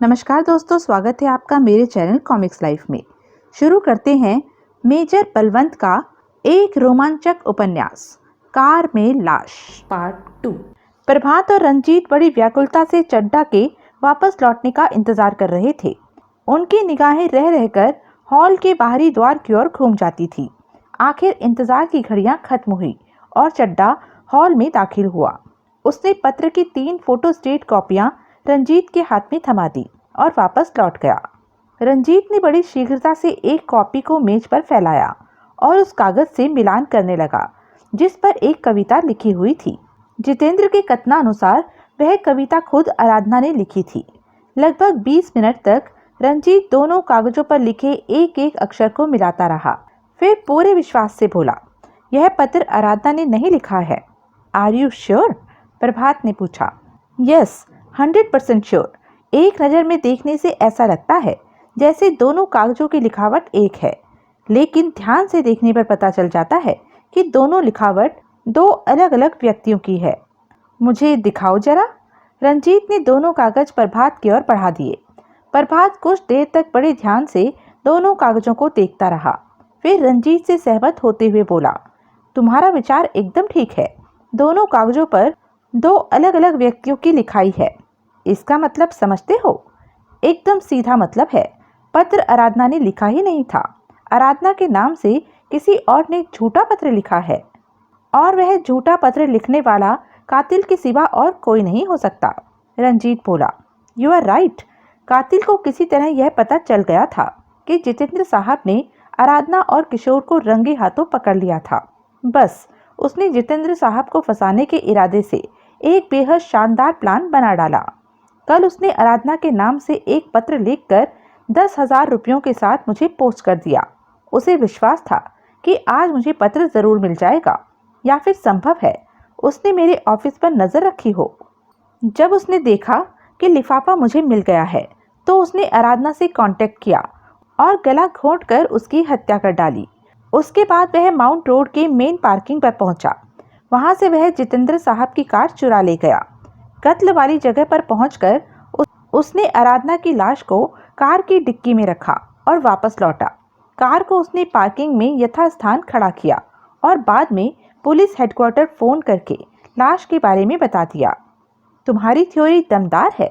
नमस्कार दोस्तों, स्वागत है आपका मेरे चैनल कॉमिक्स लाइफ में। शुरू करते हैं मेजर बलवंत का एक रोमांचक उपन्यास कार में लाश पार्ट 2। प्रभात और रंजीत बड़ी व्याकुलता से चड्डा के वापस लौटने का इंतजार कर रहे थे। उनकी निगाहें रह रहकर हॉल के बाहरी द्वार की ओर घूम जाती थी। आखिर इंतजार की घड़ियां खत्म हुई और चड्डा हॉल में दाखिल हुआ। उसने पत्र की 3 फोटोस्टेट कॉपियां रंजीत के हाथ में थमा दी और वापस लौट गया। रंजीत ने बड़ी शीघ्रता से एक कॉपी को मेज पर फैलाया और उस कागज से मिलान करने लगा जिस पर एक कविता लिखी हुई थी। जितेंद्र के कथनानुसार वह कविता खुद आराधना ने लिखी थी। लगभग 20 मिनट तक रंजीत दोनों कागजों पर लिखे एक एक अक्षर को मिलाता रहा। फिर पूरे विश्वास से बोला, यह पत्र आराधना ने नहीं लिखा है। Are you sure? प्रभात ने पूछा। Yes, 100% sure. एक नज़र में देखने से ऐसा लगता है जैसे दोनों कागजों की लिखावट एक है, लेकिन ध्यान से देखने पर पता चल जाता है कि दोनों लिखावट 2 अलग अलग व्यक्तियों की है। मुझे दिखाओ जरा। रंजीत ने दोनों कागज प्रभात की ओर बढ़ा दिए। प्रभात कुछ देर तक बड़े ध्यान से दोनों कागजों को देखता रहा। फिर रंजीत से सहमत होते हुए बोला, तुम्हारा विचार एकदम ठीक है। दोनों कागजों पर 2 अलग अलग व्यक्तियों की लिखाई है। इसका मतलब समझते हो? एकदम सीधा मतलब है। पत्र आराधना ने लिखा ही नहीं था। आराधना के नाम से किसी और ने झूठा पत्र लिखा है और वह झूठा पत्र लिखने वाला कातिल के सिवा और कोई नहीं हो सकता। रंजीत बोला, यू आर राइट। कातिल को किसी तरह यह पता चल गया था कि जितेंद्र साहब ने आराधना और किशोर को रंगे हाथों पकड़ लिया था। बस उसने जितेंद्र साहब को फंसाने के इरादे से एक बेहद शानदार प्लान बना डाला। कल उसने आराधना के नाम से एक पत्र लिखकर 10,000 रुपयों के साथ मुझे पोस्ट कर दिया। उसे विश्वास था कि आज मुझे पत्र जरूर मिल जाएगा, या फिर संभव है उसने मेरे ऑफिस पर नजर रखी हो। जब उसने देखा कि लिफाफा मुझे मिल गया है तो उसने आराधना से कांटेक्ट किया और गला घोंटकर उसकी हत्या कर डाली। उसके बाद वह माउंट रोड के मेन पार्किंग पर पहुंचा। वहां से वह जितेंद्र साहब की कार चुरा ले गया। कत्ल वाली जगह पर पहुंचकर उसने आराधना की लाश को कार की डिक्की में रखा और वापस लौटा। कार को उसने पार्किंग में यथास्थान खड़ा किया और बाद में पुलिस हेडक्वार्टर फोन करके लाश के बारे में बता दिया। तुम्हारी थ्योरी दमदार है,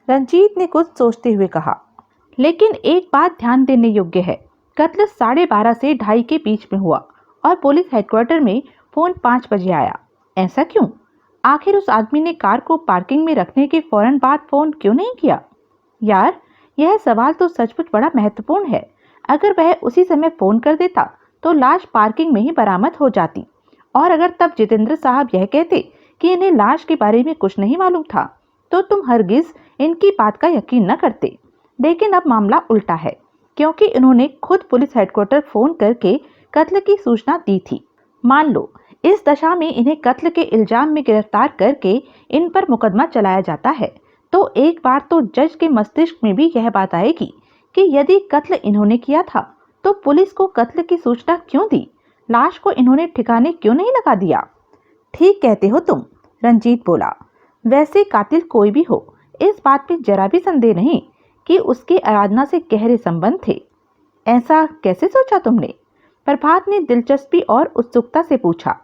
रंजीत ने कुछ सोचते हुए कहा। लेकिन एक बात ध्यान देने योग्य है, कत्ल 12:30 से 2:30 के बीच में हुआ और पुलिस हेडक्वार्टर में फोन 5 बजे आया। ऐसा क्यों? आखिर उस आदमी ने कार को पार्किंग में रखने के फौरन बाद फोन क्यों नहीं किया? यार, यह सवाल तो सचमुच बड़ा महत्वपूर्ण है। अगर वह उसी समय फोन कर देता तो लाश पार्किंग में ही बरामद हो जाती, और अगर तब जितेंद्र साहब यह कहते कि इन्हें लाश के बारे में कुछ नहीं मालूम था तो तुम हरगिज इनकी बात का यकीन न करते। लेकिन अब मामला उल्टा है, क्योंकि इन्होंने खुद पुलिस हेडक्वार्टर फोन करके कत्ल की सूचना दी थी। मान लो इस दशा में इन्हें कत्ल के इल्जाम में गिरफ्तार करके इन पर मुकदमा चलाया जाता है तो एक बार तो जज के मस्तिष्क में भी यह बात आएगी कि यदि कत्ल इन्होंने किया था तो पुलिस को कत्ल की सूचना क्यों दी? लाश को इन्होंने ठिकाने क्यों नहीं लगा दिया? ठीक कहते हो तुम, रंजीत बोला। वैसे कातिल कोई भी हो, इस बात में जरा भी संदेह नहीं कि उसके आराधना से गहरे संबंध थे। ऐसा कैसे सोचा तुमने? प्रभात ने दिलचस्पी और उत्सुकता से पूछा।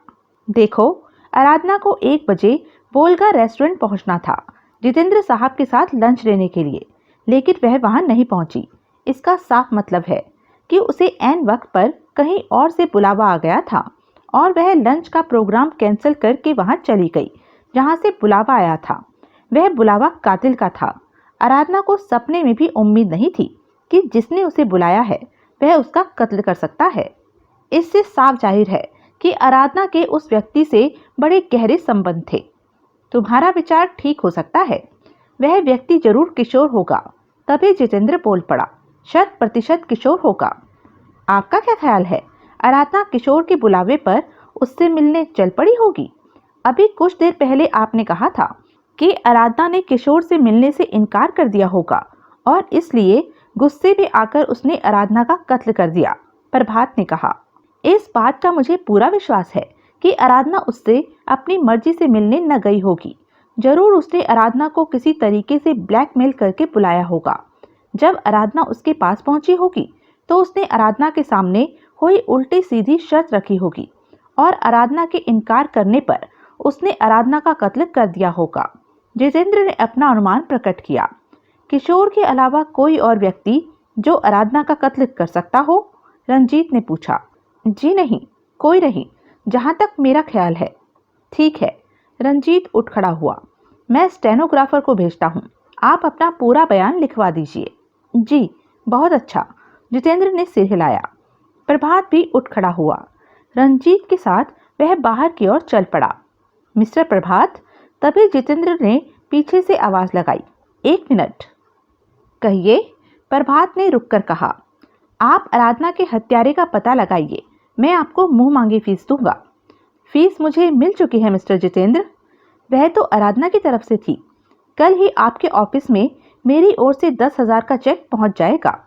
देखो, आराधना को 1 बजे बोलगा रेस्टोरेंट पहुंचना था जितेंद्र साहब के साथ लंच लेने के लिए, लेकिन वह वहां नहीं पहुंची। इसका साफ मतलब है कि उसे ऐन वक्त पर कहीं और से बुलावा आ गया था और वह लंच का प्रोग्राम कैंसिल करके वहां चली गई जहां से बुलावा आया था। वह बुलावा कातिल का था। आराधना को सपने में भी उम्मीद नहीं थी कि जिसने उसे बुलाया है वह उसका कत्ल कर सकता है। इससे साफ जाहिर है कि आराधना के उस व्यक्ति से बड़े गहरे संबंध थे। तुम्हारा विचार ठीक हो सकता है, वह व्यक्ति जरूर किशोर होगा। तभी जितेंद्र बोल पड़ा, 100% किशोर होगा। आपका क्या ख्याल है? आराधना किशोर के बुलावे पर उससे मिलने चल पड़ी होगी? अभी कुछ देर पहले आपने कहा था कि आराधना ने किशोर से मिलने से इनकार कर दिया होगा और इसलिए गुस्से में आकर उसने आराधना का कत्ल कर दिया, प्रभात ने कहा। इस बात का मुझे पूरा विश्वास है कि आराधना उससे अपनी मर्जी से मिलने न गई होगी। जरूर उसने आराधना को किसी तरीके से ब्लैकमेल करके बुलाया होगा। जब आराधना उसके पास पहुंची होगी तो उसने आराधना के सामने कोई उल्टी सीधी शर्त रखी होगी और आराधना के इनकार करने पर उसने आराधना का कत्ल कर दिया होगा। जितेंद्र ने अपना अनुमान प्रकट किया। किशोर के अलावा कोई और व्यक्ति जो आराधना का कत्ल कर सकता हो? रंजीत ने पूछा। जी नहीं, कोई नहीं, जहां तक मेरा ख्याल है। ठीक है, रंजीत उठ खड़ा हुआ। मैं स्टेनोग्राफर को भेजता हूँ, आप अपना पूरा बयान लिखवा दीजिए। जी, बहुत अच्छा, जितेंद्र ने सिर हिलाया। प्रभात भी उठ खड़ा हुआ। रंजीत के साथ वह बाहर की ओर चल पड़ा। मिस्टर प्रभात, तभी जितेंद्र ने पीछे से आवाज लगाई। 1 मिनट। कहिए, प्रभात ने रुककर कहा। आप आराधना के हत्यारे का पता लगाइए, मैं आपको मुंह मांगी फीस दूंगा। फीस मुझे मिल चुकी है मिस्टर जितेंद्र, वह तो आराधना की तरफ से थी। कल ही आपके ऑफिस में मेरी ओर से 10,000 का चेक पहुंच जाएगा।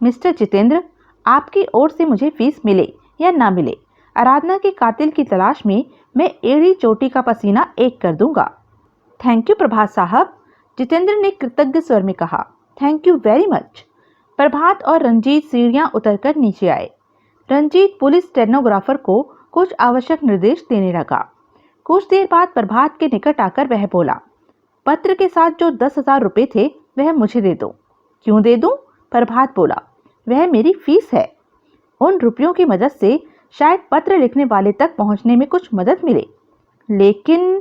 मिस्टर जितेंद्र, आपकी ओर से मुझे फीस मिले या ना मिले, आराधना के कातिल की तलाश में मैं एड़ी चोटी का पसीना एक कर दूंगा। थैंक यू प्रभात साहब, जितेंद्र ने कृतज्ञ स्वर में कहा। Thank you very much. Prabhat और रंजीत सीढ़ियां उतरकर नीचे आए। रंजीत पुलिस स्टेनोग्राफर को कुछ आवश्यक निर्देश देने लगा। कुछ देर बाद प्रभात के निकट आकर वह बोला, पत्र के साथ जो 10,000 रुपए थे वह मुझे दे दो। क्यों दे दूं? प्रभात बोला, वह मेरी फीस है। उन रुपयों की मदद से शायद पत्र लिखने वाले तक पहुंचने में कुछ मदद मिले। लेकिन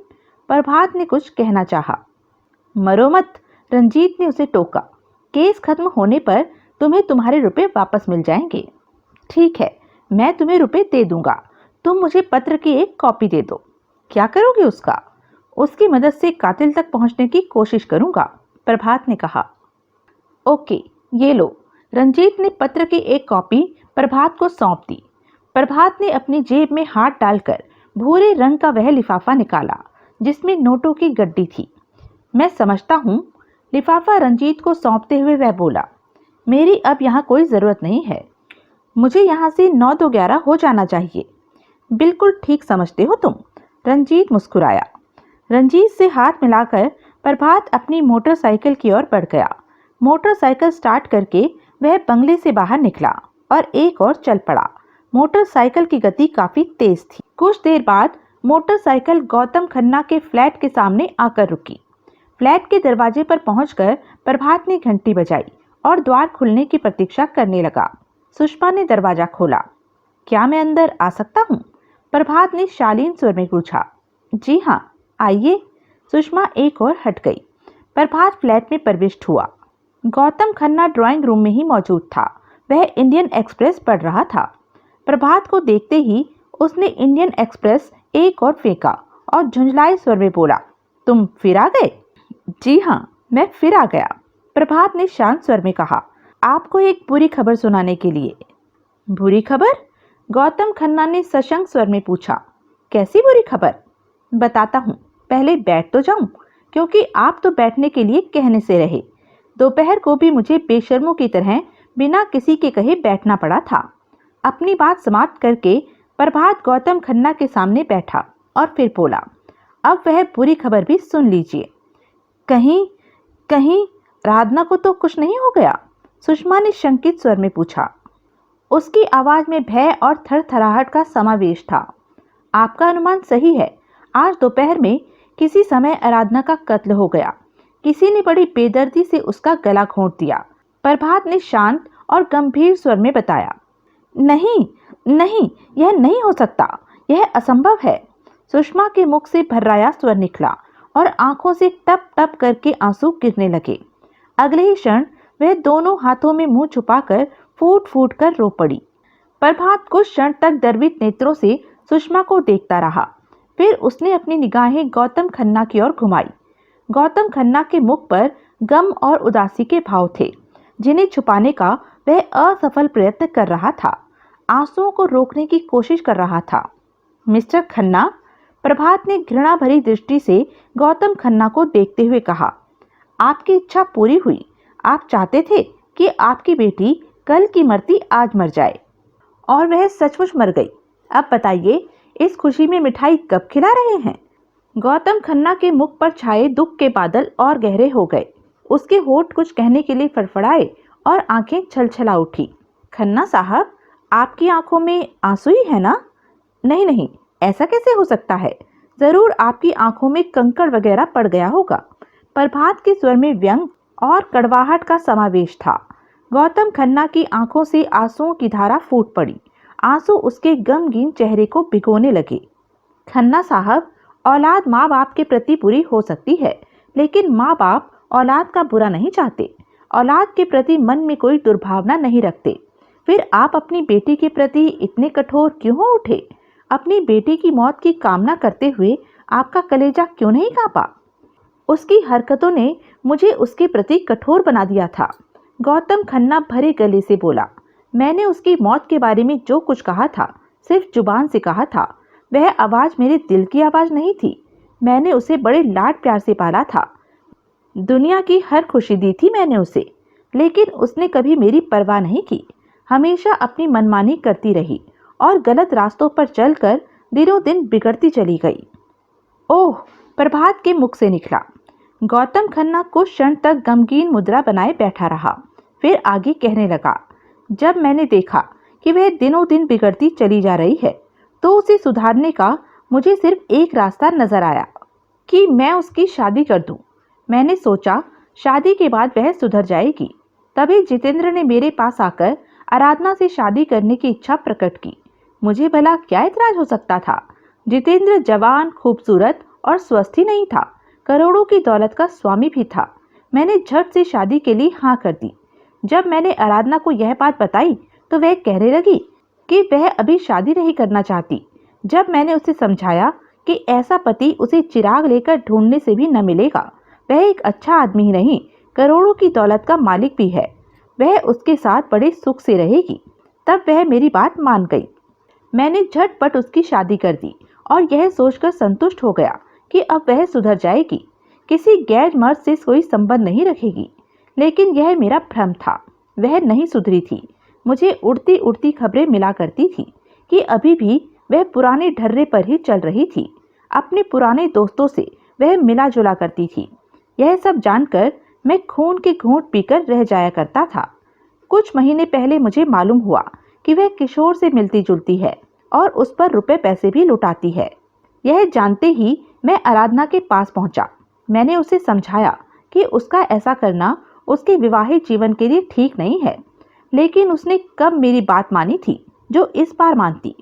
प्रभात ने कुछ कहना चाहा। मरो मत, रंजीत ने उसे टोका। केस खत्म होने पर तुम्हें तुम्हारे रुपए वापस मिल जाएंगे। ठीक है, मैं तुम्हें रुपए दे दूंगा, तुम मुझे पत्र की एक कॉपी दे दो। क्या करोगे उसका? उसकी मदद से कातिल तक पहुंचने की कोशिश करूंगा, प्रभात ने कहा। ओके, ये लो। रंजीत ने पत्र की एक कॉपी प्रभात को सौंप दी। प्रभात ने अपनी जेब में हाथ डालकर भूरे रंग का वह लिफाफा निकाला जिसमें नोटों की गड्डी थी। मैं समझता हूँ, लिफाफा रंजीत को सौंपते हुए वह बोला, मेरी अब यहाँ कोई ज़रूरत नहीं है, मुझे यहाँ से 9-2-11 हो जाना चाहिए। बिल्कुल ठीक समझते हो तुम, रंजीत मुस्कुराया। रंजीत से हाथ मिलाकर प्रभात अपनी मोटरसाइकिल की ओर बढ़ गया। मोटरसाइकिल स्टार्ट करके वह बंगले से बाहर निकला और एक और चल पड़ा। मोटरसाइकिल की गति काफी तेज थी। कुछ देर बाद मोटरसाइकिल गौतम खन्ना के फ्लैट के सामने आकर रुकी। फ्लैट के दरवाजे पर पहुंचकर प्रभात ने घंटी बजाई और द्वार खुलने की प्रतीक्षा करने लगा। सुषमा ने दरवाजा खोला। क्या मैं अंदर आ सकता हूँ? प्रभात ने शालीन स्वर में पूछा। जी हाँ, आइए। सुषमा एक और हट गई। प्रभात फ्लैट में प्रविष्ट हुआ। गौतम खन्ना ड्राइंग रूम में ही मौजूद था। वह इंडियन एक्सप्रेस पढ़ रहा था। प्रभात को देखते ही उसने इंडियन एक्सप्रेस एक और फेंका और झुंझलाए स्वर में बोला, तुम फिर आ गए? जी हाँ, मैं फिर आ गया, प्रभात ने शांत स्वर में कहा, आपको एक बुरी खबर सुनाने के लिए। बुरी खबर? गौतम खन्ना ने सशंक स्वर में पूछा। कैसी बुरी खबर? बताता हूँ, पहले बैठ तो जाऊं, क्योंकि आप तो बैठने के लिए कहने से रहे। दोपहर को भी मुझे बेशर्मों की तरह बिना किसी के कहे बैठना पड़ा था। अपनी बात समाप्त करके प्रभात गौतम खन्ना के सामने बैठा और फिर बोला, अब वह बुरी खबर भी सुन लीजिए। कहीं आराधना को तो कुछ नहीं हो गया? सुषमा ने शंकित स्वर में पूछा। उसकी आवाज में भय और थरथराहट का समावेश था। आपका अनुमान सही है। आज दोपहर में किसी समय आराधना का कत्ल हो गया। किसी ने बड़ी बेदर्दी से उसका गला घोंट दिया, प्रभात ने शांत और गंभीर स्वर में बताया। नहीं, यह नहीं हो सकता, यह असंभव है। सुषमा के मुख से भर्राया स्वर निकला और आंखों से टप टप करके आंसू गिरने लगे। अगले ही क्षण वह दोनों हाथों में मुंह छुपाकर फूट फूट कर रो पड़ी। प्रभात कुछ क्षण तक द्रवित नेत्रों से सुषमा को देखता रहा। फिर उसने अपनी निगाहें गौतम खन्ना की ओर घुमाई। गौतम खन्ना के मुख पर गम और उदासी के भाव थे, जिन्हें छुपाने का वह असफल प्रयत्न कर रहा था। आंसुओं को रोकने की कोशिश कर रहा था। मिस्टर खन्ना, प्रभात ने घृणा भरी दृष्टि से गौतम खन्ना को देखते हुए कहा, आपकी इच्छा पूरी हुई। आप चाहते थे कि आपकी बेटी कल की मरती आज मर जाए, और वह सचमुच मर गई। अब बताइए, इस खुशी में मिठाई कब खिला रहे हैं? गौतम खन्ना के मुख पर छाए दुख के बादल और गहरे हो गए। उसके होठ कुछ कहने के लिए फड़फड़ाए और आंखें छलछला उठी। खन्ना साहब, आपकी आंखों में आंसू ही है ना? नहीं नहीं, ऐसा कैसे हो सकता है? जरूर आपकी आंखों में कंकड़ वगैरह पड़ गया होगा। प्रभात के स्वर में व्यंग और कड़वाहट का समावेश था। गौतम खन्ना की आंखों से आंसुओं की धारा फूट पड़ी। आंसू उसके गमगीन चेहरे को भिगोने लगे। खन्ना साहब, औलाद माँ बाप के प्रति बुरी हो सकती है, लेकिन माँ बाप औलाद का बुरा नहीं चाहते। औलाद के प्रति मन में कोई दुर्भावना नहीं रखते। फिर आप अपनी बेटी के प्रति इतने कठोर क्यों हो उठे? अपनी बेटी की मौत की कामना करते हुए आपका कलेजा क्यों नहीं कांपा? उसकी हरकतों ने मुझे उसके प्रति कठोर बना दिया था। गौतम खन्ना भरे गले से बोला। मैंने उसकी मौत के बारे में जो कुछ कहा था, सिर्फ जुबान से कहा था। वह आवाज़ मेरे दिल की आवाज़ नहीं थी। मैंने उसे बड़े लाड प्यार से पाला था। दुनिया की हर खुशी दी थी मैंने उसे, लेकिन उसने कभी मेरी परवाह नहीं की। हमेशा अपनी मनमानी करती रही और गलत रास्तों पर चलकर दिनों दिन बिगड़ती चली गई। ओह, प्रभात के मुख से निकला। गौतम खन्ना कुछ क्षण तक गमगीन मुद्रा बनाए बैठा रहा, फिर आगे कहने लगा। जब मैंने देखा कि वह दिनों दिन बिगड़ती चली जा रही है, तो उसे सुधारने का मुझे सिर्फ एक रास्ता नजर आया कि मैं उसकी शादी कर दूं। मैंने सोचा शादी के बाद वह सुधर जाएगी। तभी जितेंद्र ने मेरे पास आकर आराधना से शादी करने की इच्छा प्रकट की। मुझे भला क्या इतराज हो सकता था? जितेंद्र जवान, खूबसूरत और स्वस्थ ही नहीं था, करोड़ों की दौलत का स्वामी भी था। मैंने झट से शादी के लिए हाँ कर दी। जब मैंने आराधना को यह बात बताई तो वह कहने लगी कि वह अभी शादी नहीं करना चाहती। जब मैंने उसे समझाया कि ऐसा पति उसे चिराग लेकर ढूंढने से भी न मिलेगा, वह एक अच्छा आदमी ही नहीं, करोड़ों की दौलत का मालिक भी है, वह उसके साथ बड़े सुख से रहेगी, तब वह मेरी बात मान गई। मैंने झटपट उसकी शादी कर दी और यह सोचकर संतुष्ट हो गया कि अब वह सुधर जाएगी, किसी गैर मर्द से कोई संबंध नहीं रखेगी। लेकिन यह मेरा भ्रम था, वह नहीं सुधरी थी। मुझे उड़ती उड़ती खबरें मिला करती थी कि अभी भी वह पुराने ढर्रे पर ही चल रही थी। अपने पुराने दोस्तों से वह मिला जुला करती थी। यह सब जानकर मैं खून के घूंट पीकर रह जाया करता था। कुछ महीने पहले मुझे मालूम हुआ कि वह किशोर से मिलती जुलती है और उस पर रुपए पैसे भी लुटाती है। यह जानते ही मैं आराधना के पास पहुंचा। मैंने उसे समझाया कि उसका ऐसा करना उसके विवाहित जीवन के लिए ठीक नहीं है, लेकिन उसने कब मेरी बात मानी थी जो इस बार मानती?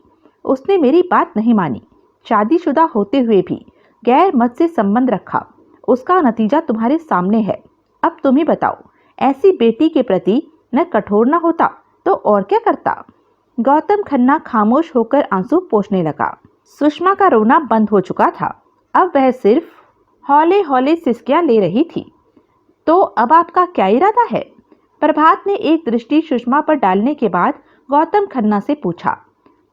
उसने मेरी बात नहीं मानी। शादीशुदा होते हुए भी गैर मर्द से संबंध रखा। उसका नतीजा तुम्हारे सामने है। अब तुम ही बताओ, ऐसी बेटी के प्रति न कठोर न होता तो और क्या करता? गौतम खन्ना खामोश होकर आंसू पोंछने लगा। सुषमा का रोना बंद हो चुका था। अब वह सिर्फ हौले हौले सिसकियां ले रही थी। तो अब आपका क्या इरादा है? प्रभात ने एक दृष्टि सुषमा पर डालने के बाद गौतम खन्ना से पूछा।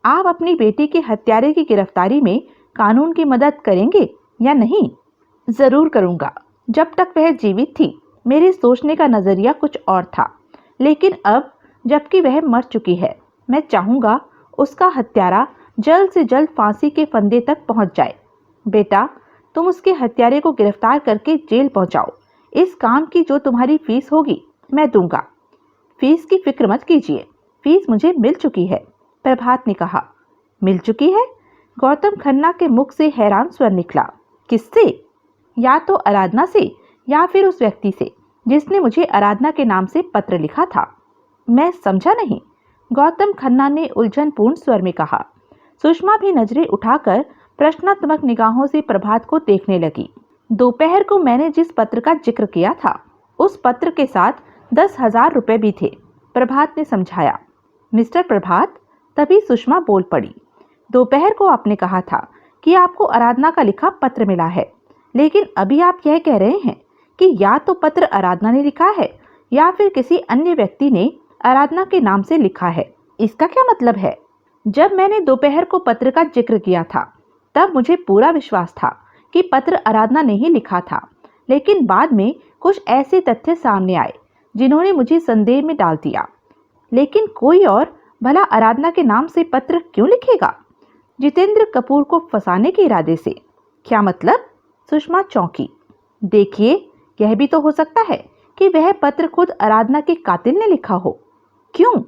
आप अपनी बेटी के हत्यारे की गिरफ्तारी में कानून की मदद करेंगे या नहीं? जरूर करूंगा। जब तक वह जीवित थी मेरे सोचने का नजरिया कुछ और था, लेकिन अब जबकि वह मर चुकी है, मैं चाहूंगा उसका हत्यारा जल्द से जल्द फांसी के फंदे तक पहुंच जाए। बेटा, तुम उसके हत्यारे को गिरफ्तार करके जेल पहुंचाओ। इस काम की जो तुम्हारी फीस होगी मैं दूंगा। फीस की फिक्र मत कीजिए, फीस मुझे मिल चुकी है, प्रभात ने कहा। मिल चुकी है? गौतम खन्ना के मुख से हैरान स्वर निकला। किससे? या तो आराधना से या फिर उस व्यक्ति से जिसने मुझे आराधना के नाम से पत्र लिखा था। मैं समझा नहीं, गौतम खन्ना ने उलझनपूर्ण स्वर में कहा। सुषमा भी नजरें उठाकर प्रश्नात्मक निगाहों से प्रभात को देखने लगी। दोपहर को मैंने जिस पत्र का जिक्र किया था, उस पत्र के साथ 10,000 रुपए भी थे, प्रभात ने समझाया। मिस्टर प्रभात, तभी सुषमा बोल पड़ी। दोपहर को आपने कहा था कि आपको आराधना का लिखा पत्र मिला है, लेकिन अभी आप यह कह रहे हैं कि या तो पत्र आराधना ने लिखा है या फिर किसी अन्य व्यक्ति ने आराधना के नाम से लिखा है। इसका क्या मतलब है? जब मैंने दोपहर को पत्र का जिक्र किया था, तब मुझे पूरा विश्वास था कि पत्र आराधना ने ही लिखा था, लेकिन बाद में कुछ ऐसे तथ्य सामने आए जिन्होंने मुझे संदेह में डाल दिया। लेकिन कोई और भला आराधना के नाम से पत्र क्यों लिखेगा? जितेंद्र कपूर को फंसाने के इरादे से? क्या मतलब? सुषमा चौंकी। देखिए, यह भी तो हो सकता है कि वह पत्र खुद आराधना के कातिल ने लिखा हो। क्यों?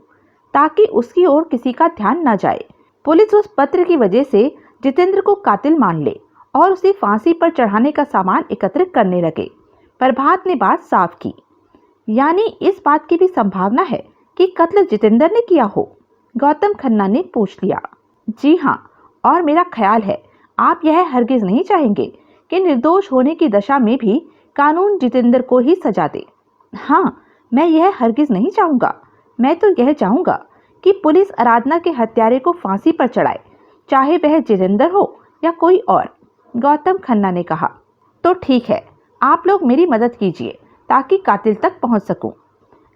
ताकि उसकी ओर किसी का ध्यान न जाए। पुलिस उस पत्र की वजह से जितेंद्र को कातिल मान ले और उसे फांसी पर चढ़ाने का सामान एकत्रित करने लगे। प्रभात ने बात साफ की। यानी इस बात की भी संभावना है कि कत्ल जितेंद्र ने किया हो? गौतम खन्ना ने पूछ लिया। जी हाँ, और मेरा ख्याल है आप यह हरगिज नहीं चाहेंगे कि निर्दोष होने की दशा में भी कानून जितेंद्र को ही सजा दे। हाँ, मैं यह हरगिज नहीं चाहूंगा। मैं तो यह चाहूंगा कि पुलिस आराधना के हत्यारे को फांसी पर चढ़ाए, चाहे वह जितेंद्र हो या कोई और। गौतम खन्ना ने कहा। तो ठीक है, आप लोग मेरी मदद कीजिए ताकि कातिल तक पहुंच सकूं।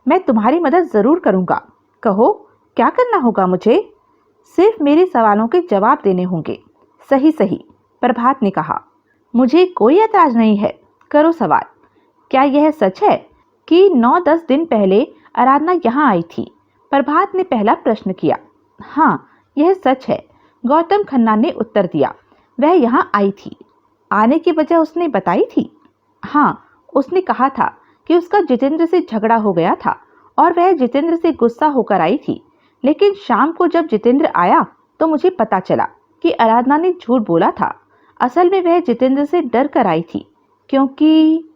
मैं तुम्हारी मदद जरूर करूंगा। कहो, क्या करना होगा मुझे? सिर्फ मेरे सवालों के जवाब देने होंगे। सही सही, प्रभात ने कहा। मुझे कोई ऐतराज नहीं है, करो सवाल। क्या यह सच है कि 9-10 दिन पहले आराधना यहाँ आई थी? प्रभात ने पहला प्रश्न किया। हाँ, यह सच है, गौतम खन्ना ने उत्तर दिया। वह यहाँ आई थी। आने की वजह उसने बताई थी? हाँ, उसने कहा था कि उसका जितेंद्र से झगड़ा हो गया था और वह जितेंद्र से गुस्सा होकर आई थी। लेकिन शाम को जब जितेंद्र आया तो मुझे पता चला कि आराधना ने झूठ बोला था। असल में वह जितेंद्र से डर कर आई थी, क्योंकि...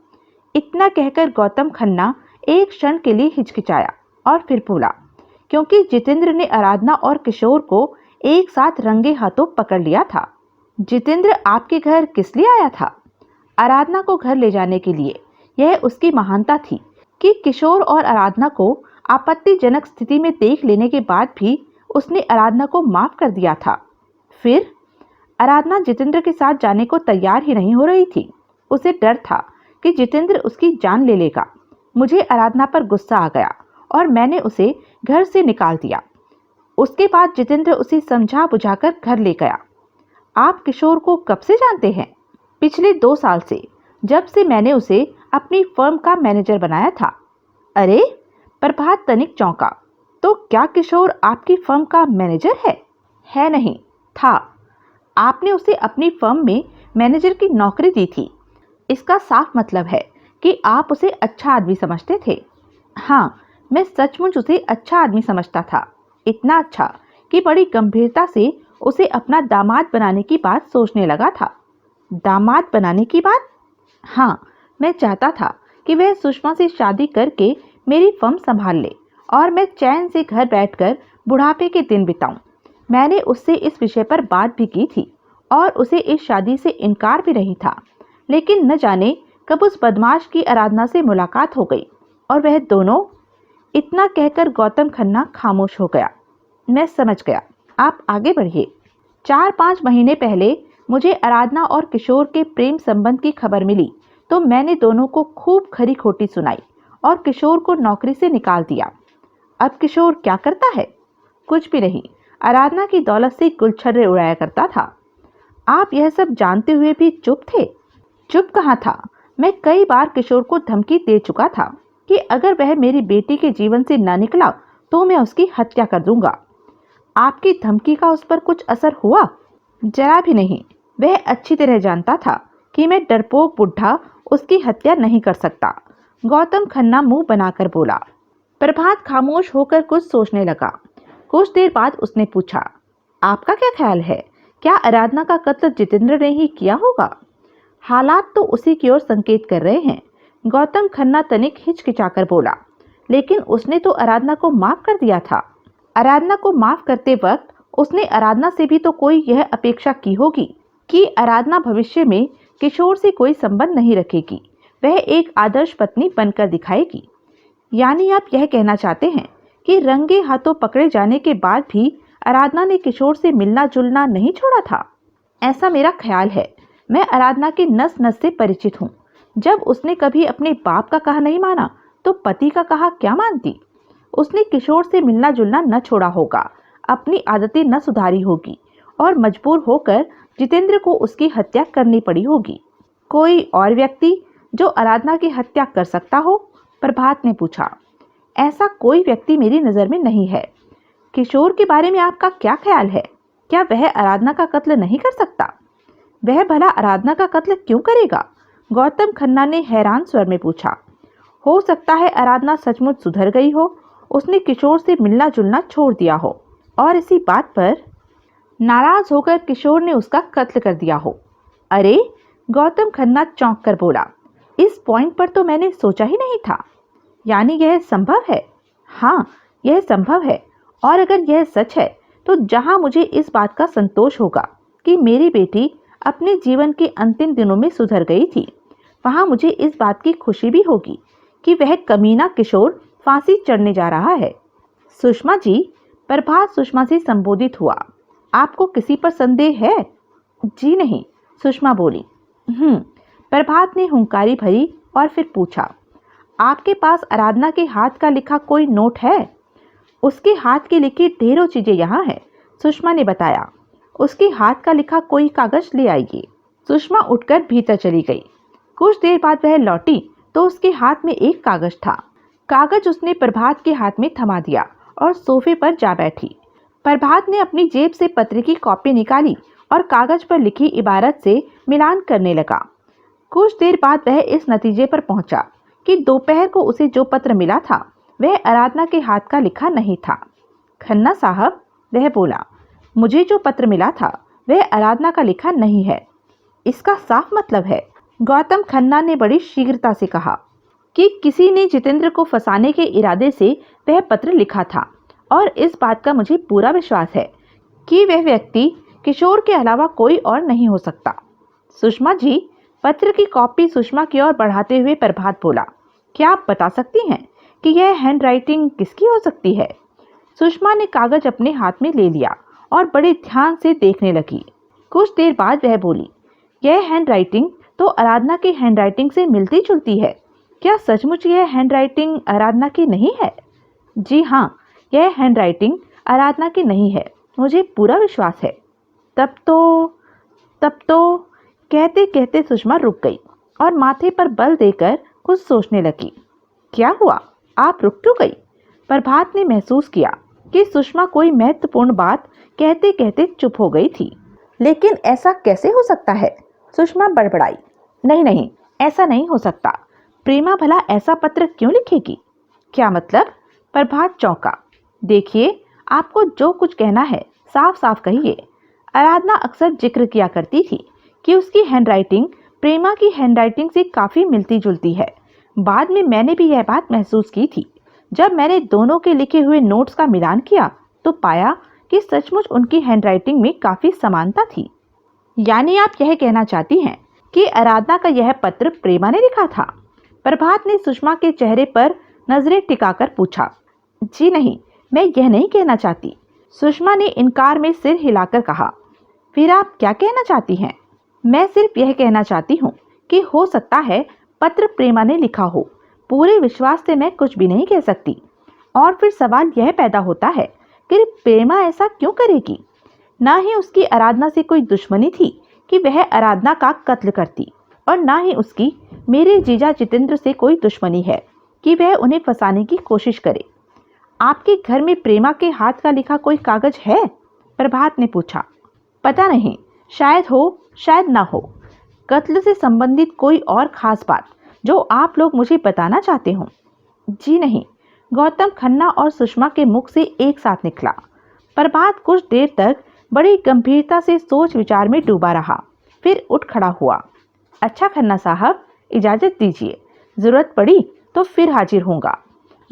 इतना कहकर गौतम खन्ना एक क्षण के लिए हिचकिचाया और फिर बोला, क्योंकि जितेंद्र ने आराधना और किशोर को एक साथ रंगे हाथों पकड़ लिया था। जितेंद्र आपके घर किस लिए आया था? आराधना को घर ले जाने के लिए। यह उसकी महानता थी कि किशोर और आराधना को आपत्तिजनक स्थिति में देख लेने के बाद भी उसने आराधना को माफ कर दिया था। फिर आराधना जितेंद्र के साथ जाने को तैयार ही नहीं हो रही थी। उसे डर था कि जितेंद्र उसकी जान ले लेगा। मुझे आराधना पर गुस्सा आ गया और मैंने उसे घर से निकाल दिया। उसके बाद जितेंद्र उसे समझा बुझाकर घर ले गया। आप किशोर को कब से जानते हैं? पिछले 2 साल से, जब से मैंने उसे अपनी फर्म का मैनेजर बनाया था। अरे, प्रभात तनिक चौंका। तो क्या किशोर आपकी फर्म का मैनेजर है? है नहीं, था। आपने उसे अपनी फर्म में मैनेजर की नौकरी दी थी। इसका साफ मतलब है कि आप उसे अच्छा आदमी समझते थे। हाँ, मैं सचमुच उसे अच्छा आदमी समझता था। इतना अच्छा कि बड़ी गंभीरता से उसे अपना दामाद बनाने की बात सोचने लगा था। दामाद बनाने की बात? हाँ, मैं चाहता था कि वह सुषमा से शादी करके मेरी फर्म संभाल ले और मैं चैन से घर बैठकर बुढ़ापे के दिन बिताऊं। मैंने उससे इस विषय पर बात भी की थी और उसे इस शादी से इनकार भी नहीं था। लेकिन न जाने कब उस बदमाश की आराधना से मुलाकात हो गई और वह दोनों... इतना कहकर गौतम खन्ना खामोश हो गया। मैं समझ गया, आप आगे बढ़िए। 4-5 महीने पहले मुझे आराधना और किशोर के प्रेम संबंध की खबर मिली तो मैंने दोनों को खूब खरी खोटी सुनाई और किशोर को नौकरी से निकाल दिया। अब किशोर क्या करता है? कुछ भी नहीं, आराधना की दौलत से गुलछर्रे उड़ाया करता था। आप यह सब जानते हुए भी चुप थे? चुप कहाँ था, मैं कई बार किशोर को धमकी दे चुका था कि अगर वह मेरी बेटी के जीवन से न निकला तो मैं उसकी हत्या कर दूंगा। आपकी धमकी का उस पर कुछ असर हुआ? जरा भी नहीं। वह अच्छी तरह जानता था कि मैं डरपोक बुढ़ा उसकी हत्या नहीं कर सकता। गौतम खन्ना मुंह बनाकर बोला। प्रभात खामोश होकर कुछ सोचने लगा। कुछ देर बाद उसने पूछा, आपका क्या ख्याल है, क्या आराधना का कत्ल जितेंद्र ने ही किया होगा? हालात तो उसी की ओर संकेत कर रहे हैं। गौतम खन्ना तनिक हिचकिचाकर बोला। लेकिन उसने तो आराधना को माफ कर दिया था। आराधना को माफ करते वक्त उसने आराधना से भी तो कोई यह अपेक्षा की होगी कि आराधना भविष्य में किशोर से कोई संबंध नहीं रखेगी, वह एक आदर्श पत्नी बनकर दिखाएगी। यानी आप यह कहना चाहते हैं कि रंगे हाथों पकड़े जाने के बाद भी आराधना ने किशोर से मिलना जुलना नहीं छोड़ा था? ऐसा मेरा ख्याल है। मैं आराधना की नस नस से परिचित हूँ। जब उसने कभी अपने बाप का कहा नहीं माना तो पति का कहा क्या मानती? उसने किशोर से मिलना जुलना न छोड़ा होगा, अपनी आदतें न सुधारी होगी और मजबूर होकर जितेंद्र को उसकी हत्या करनी पड़ी होगी। कोई और व्यक्ति जो आराधना की हत्या कर सकता हो? प्रभात ने पूछा। ऐसा कोई व्यक्ति मेरी नज़र में नहीं है। किशोर के बारे में आपका क्या ख्याल है? क्या वह आराधना का कत्ल नहीं कर सकता? वह भला आराधना का कत्ल क्यों करेगा? गौतम खन्ना ने हैरान स्वर में पूछा। हो सकता है आराधना सचमुच सुधर गई हो, उसने किशोर से मिलना जुलना छोड़ दिया हो और इसी बात पर नाराज होकर किशोर ने उसका कत्ल कर दिया हो। अरे, गौतम खन्ना चौंक कर बोला, इस पॉइंट पर तो मैंने सोचा ही नहीं था। यानी यह संभव है? हाँ, यह संभव है। और अगर यह सच है तो जहां मुझे इस बात का संतोष होगा कि मेरी बेटी अपने जीवन के अंतिम दिनों में सुधर गई थी, वहां मुझे इस बात की खुशी भी होगी कि वह कमीना किशोर फांसी चढ़ने जा रहा है। सुषमा जी, प्रभात सुषमा से संबोधित हुआ। आपको किसी पर संदेह है? जी नहीं, सुषमा बोली। प्रभात ने हुंकारी भरी और फिर पूछा, आपके पास आराधना के हाथ का लिखा कोई नोट है? उसके हाथ की लिखी ढेरों चीजें यहाँ है, सुषमा ने बताया। उसके हाथ का लिखा कोई कागज ले आइए। सुषमा उठकर भीतर चली गई। कुछ देर बाद वह लौटी तो उसके हाथ में एक कागज था। कागज उसने प्रभात के हाथ में थमा दिया और सोफे पर जा बैठी। प्रभात ने अपनी जेब से पत्र की कॉपी निकाली और कागज पर लिखी इबारत से मिलान करने लगा। कुछ देर बाद वह इस नतीजे पर पहुंचा कि दोपहर को उसे जो पत्र मिला था वह आराधना के हाथ का लिखा नहीं था। खन्ना साहब, वह बोला, मुझे जो पत्र मिला था वह आराधना का लिखा नहीं है। इसका साफ मतलब है, गौतम खन्ना ने बड़ी शीघ्रता से कहा, कि किसी ने जितेंद्र को फंसाने के इरादे से वह पत्र लिखा था और इस बात का मुझे पूरा विश्वास है कि वह व्यक्ति किशोर के अलावा कोई और नहीं हो सकता। सुषमा जी, पत्र की कॉपी सुषमा की ओर बढ़ाते हुए प्रभात बोला, क्या आप बता सकती हैं कि यह हैंडराइटिंग किसकी हो सकती है? सुषमा ने कागज अपने हाथ में ले लिया और बड़े ध्यान से देखने लगी। कुछ देर बाद वह बोली, यह हैंडराइटिंग तो आराधना की हैंडराइटिंग से मिलती जुलती है। क्या सचमुच यह हैंडराइटिंग आराधना की नहीं है? जी हाँ, यह हैंडराइटिंग आराधना की नहीं है, मुझे पूरा विश्वास है। तब तो कहते कहते सुषमा रुक गई और माथे पर बल देकर कुछ सोचने लगी। क्या हुआ, आप रुक क्यों गई? प्रभात ने महसूस किया कि सुषमा कोई महत्वपूर्ण बात कहते कहते चुप हो गई थी। लेकिन ऐसा कैसे हो सकता है? सुषमा बड़बड़ाई। नहीं, ऐसा नहीं हो सकता। प्रेमा भला ऐसा पत्र क्यों लिखेगी? क्या मतलब? प्रभात चौंका। देखिए, आपको जो कुछ कहना है साफ साफ कहिए। आराधना अक्सर जिक्र किया करती थी कि उसकी हैंडराइटिंग प्रेमा की हैंडराइटिंग से काफी मिलती जुलती है। बाद में मैंने भी यह बात महसूस की थी। जब मैंने दोनों के लिखे हुए नोट्स का मिलान किया तो पाया कि सचमुच उनकी हैंडराइटिंग में काफी समानता थी। यानी आप यह कहना चाहती हैं कि आराधना का यह पत्र प्रेमा ने लिखा था? प्रभात ने सुषमा के चेहरे पर नजरें टिकाकर पूछा। जी नहीं, मैं यह नहीं कहना चाहती, सुषमा ने इनकार में सिर हिलाकर कहा। फिर आप क्या कहना चाहती हैं? मैं सिर्फ यह कहना चाहती हूँ कि हो सकता है पत्र प्रेमा ने लिखा हो। पूरे विश्वास से मैं कुछ भी नहीं कह सकती। और फिर सवाल यह पैदा होता है कि प्रेमा ऐसा क्यों करेगी? ना ही उसकी आराधना से कोई दुश्मनी थी कि वह आराधना का कत्ल करती, और ना ही उसकी मेरे जीजा जितेंद्र से कोई दुश्मनी है कि वह उन्हें फंसाने की कोशिश करे। आपके घर में प्रेमा के हाथ का लिखा कोई कागज है? प्रभात ने पूछा। पता नहीं, शायद हो शायद ना हो। कत्ल से संबंधित कोई और खास बात जो आप लोग मुझे बताना चाहते हो? जी नहीं, गौतम खन्ना और सुषमा के मुख से एक साथ निकला। प्रभात कुछ देर तक बड़ी गंभीरता से सोच विचार में डूबा रहा, फिर उठ खड़ा हुआ। अच्छा खन्ना साहब, इजाजत दीजिए, जरूरत पड़ी तो फिर हाजिर होऊंगा।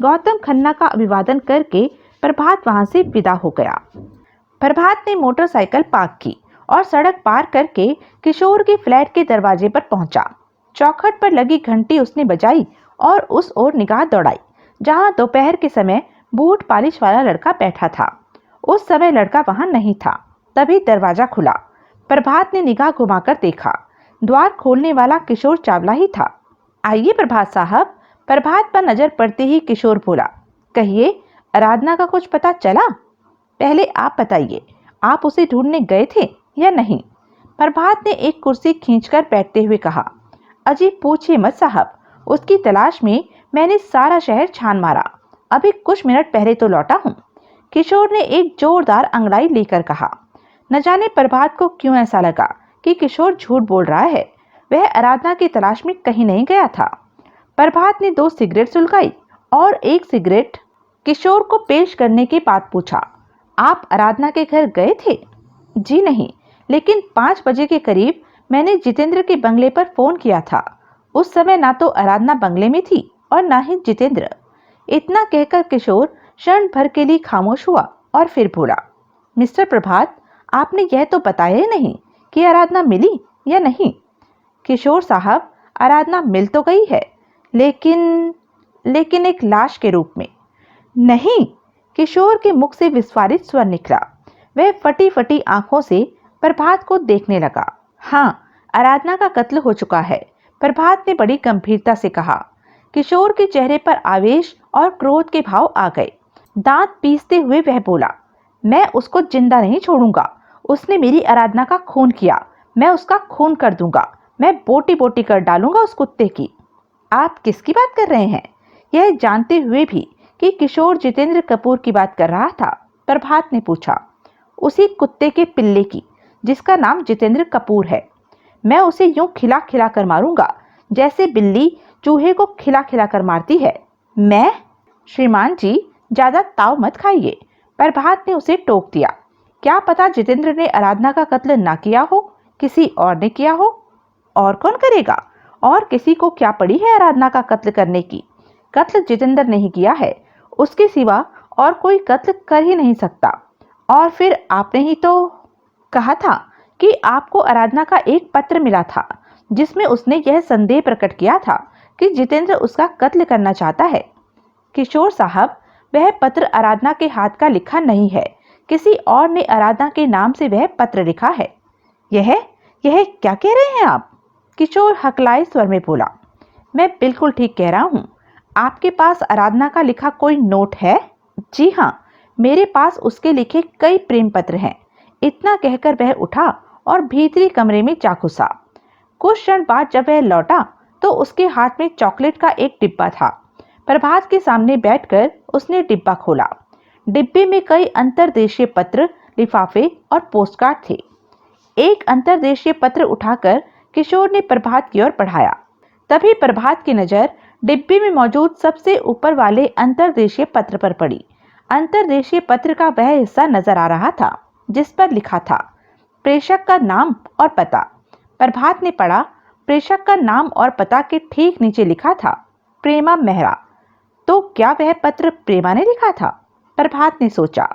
गौतम खन्ना का अभिवादन करके प्रभात वहां से विदा हो गया। प्रभात ने मोटरसाइकिल पार्क की और सड़क पार करके किशोर के फ्लैट के दरवाजे पर पहुंचा। चौखट पर लगी घंटी उसने बजाई और उस ओर निगाह दौड़ाई जहां दोपहर के समय बूट पॉलिश वाला लड़का बैठा था। उस समय लड़का वहां नहीं था। तभी दरवाजा खुला। प्रभात ने निगाह घुमाकर देखा। द्वार खोलने वाला किशोर चावला ही था। आइए प्रभात साहब। प्रभात पर नजर पड़ते ही किशोर बोला, कहिए, आराधना का कुछ पता चला? पहले आप बताइए, आप उसे ढूंढने गए थे या नहीं? प्रभात ने एक कुर्सी खींचकर बैठते हुए कहा। अजी पूछिए मत साहब, उसकी तलाश में मैंने सारा शहर छान मारा। अभी कुछ मिनट पहले तो लौटा हूँ। किशोर ने एक जोरदार अंगड़ाई लेकर कहा। न जाने प्रभात को क्यों ऐसा लगा कि कि किशोर झूठ बोल रहा है। वह आराधना की तलाश में कहीं नहीं गया था। प्रभात ने 2 सिगरेट सुलगाई और एक सिगरेट किशोर को पेश करने के बाद पूछा, आप आराधना के घर गए थे? जी नहीं, लेकिन 5 बजे के करीब मैंने जितेंद्र के बंगले पर फोन किया था। उस समय ना तो आराधना बंगले में थी और ना ही जितेंद्र। इतना कहकर किशोर क्षण भर के लिए खामोश हुआ और फिर बोला, मिस्टर प्रभात, आपने यह तो बताया ही नहीं कि आराधना मिली या नहीं। किशोर साहब, आराधना मिल तो गई है, लेकिन एक लाश के रूप में। नहीं, किशोर के मुख से विस्फारित स्वर निकला। वह फटी फटी आंखों से प्रभात को देखने लगा। हाँ, आराधना का कत्ल हो चुका है, प्रभात ने बड़ी गंभीरता से कहा। किशोर के चेहरे पर आवेश और क्रोध के भाव आ गए। दांत पीसते हुए वह बोला, मैं उसको जिंदा नहीं छोड़ूंगा। उसने मेरी आराधना का खून किया, मैं उसका खून कर दूंगा। मैं बोटी बोटी कर डालूंगा उस कुत्ते की। आप किसकी बात कर रहे हैं? यह जानते हुए भी कि किशोर जितेंद्र कपूर की बात कर रहा था, प्रभात ने पूछा। उसी कुत्ते के पिल्ले की, जिसका नाम जितेंद्र कपूर है। मैं उसे यूं खिला खिला कर मारूंगा जैसे बिल्ली चूहे को खिला खिला कर मारती है। मैं? श्रीमान जी, ज्यादा ताव मत खाइए, प्रभात ने उसे टोक दिया। क्या पता जितेंद्र ने आराधना का कत्ल ना किया हो, किसी और ने किया हो। और कौन करेगा? और किसी को क्या पड़ी है आराधना का कत्ल करने की? कत्ल जितेंद्र नहीं किया है, उसके सिवा और कोई कत्ल कर ही नहीं सकता। और फिर आपने ही तो कहा था कि आपको आराधना का एक पत्र मिला था, जिसमें उसने यह संदेह प्रकट किया था कि जितेंद्र उसका कत्ल करना चाहता है। किशोर साहब, वह पत्र आराधना के हाथ का लिखा नहीं है, किसी और ने आराधना के नाम से वह पत्र लिखा है। यह क्या कह रहे हैं आप? किशोर हकलाए स्वर में बोला, मैं बिल्कुल ठीक कह रहा हूँ। आपके पास आराधना का लिखा कोई नोट है? जी हाँ, मेरे पास उसके लिखे कई प्रेम पत्र हैं। इतना कहकर वह उठा और भीतरी कमरे में जा घुसा। कुछ क्षण बाद जब वह लौटा तो उसके हाथ में चॉकलेट का एक डिब्बा था। प्रभात के सामने बैठकर उसने डिब्बा खोला। डिब्बे में कई अंतर्देशीय पत्र, लिफाफे और पोस्टकार्ड थे। एक अंतर्देशीय पत्र उठाकर किशोर ने प्रभात की ओर बढ़ाया। तभी प्रभात की नजर डिब्बे में मौजूद सबसे ऊपर वाले अंतर्देशीय पत्र पर पड़ी। अंतर्देशीय पत्र का वह हिस्सा नजर आ रहा था जिस पर लिखा था प्रेषक का नाम और पता। प्रभात ने पढ़ा। प्रेषक का नाम और पता के ठीक नीचे लिखा था प्रेमा मेहरा। तो क्या वह पत्र प्रेमा ने लिखा था? प्रभात ने सोचा।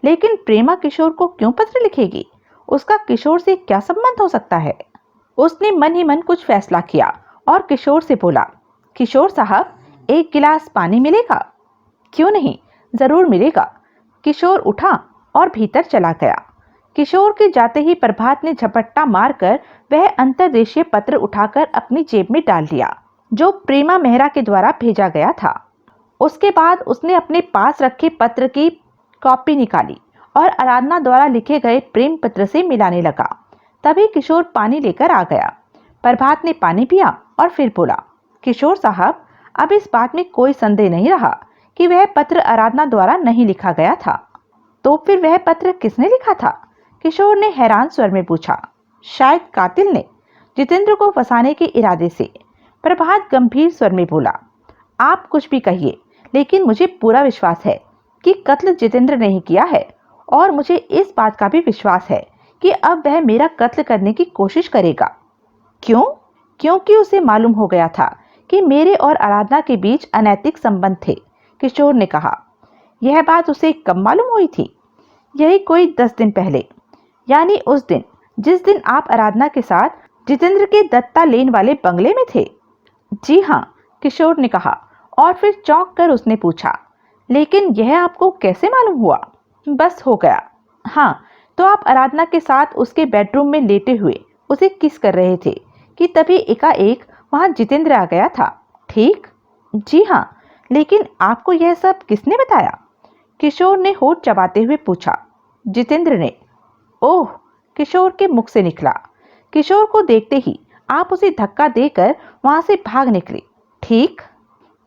लेकिन प्रेमा किशोर को क्यों पत्र लिखेगी? उसका किशोर से क्या संबंध हो सकता है? उसने मन ही मन कुछ फैसला किया और किशोर से बोला, किशोर साहब, एक गिलास पानी मिलेगा? क्यों नहीं, जरूर मिलेगा। किशोर उठा और भीतर चला गया। किशोर के जाते ही प्रभात ने झपट्टा मारकर वह अंतर्देशीय पत्र उठाकर अपनी जेब में डाल दिया, जो प्रेमा मेहरा के द्वारा भेजा गया था। उसके बाद उसने अपने पास रखे पत्र की कॉपी निकाली और आराधना द्वारा लिखे गए प्रेम पत्र से मिलाने लगा। तभी किशोर पानी लेकर आ गया। प्रभात ने पानी पिया और फिर बोला, किशोर साहब, अब इस बात में कोई संदेह नहीं रहा कि वह पत्र आराधना द्वारा नहीं लिखा गया था। तो फिर वह पत्र किसने लिखा था? किशोर ने हैरान स्वर में पूछा। शायद कातिल ने, जितेंद्र को फंसाने के इरादे से। प्रभात गंभीर स्वर में बोला, आप कुछ भी कहिए, लेकिन मुझे पूरा विश्वास है कि कत्ल जितेंद्र ने ही किया है। और मुझे इस बात का भी विश्वास है कि अब वह मेरा कत्ल करने की कोशिश करेगा। क्यों? क्योंकि उसे मालूम हो गया था कि मेरे और आराधना के बीच अनैतिक संबंध थे। किशोर ने कहा। यह बात उसे कब मालूम हुई थी? यही कोई 10 दिन पहले, यानी उस दिन जिस दिन आप आराधना के साथ जितेंद्र के दत्ता लेन वाले बंगले में थे। जी हाँ, किशोर ने कहा और फिर चौंक कर उसने पूछा, लेकिन यह आपको कैसे मालूम हुआ? बस हो गया। हाँ, तो आप आराधना के साथ उसके बेडरूम में लेटे हुए उसे किस कर रहे थे कि तभी एकाएक वहां जितेंद्र आ गया था, ठीक? जी हाँ, लेकिन आपको यह सब किसने बताया? किशोर ने होठ चबाते हुए पूछा। जितेंद्र ने। ओह, किशोर के मुख से निकला। किशोर को देखते ही आप उसे धक्का देकर वहां से भाग निकले, ठीक?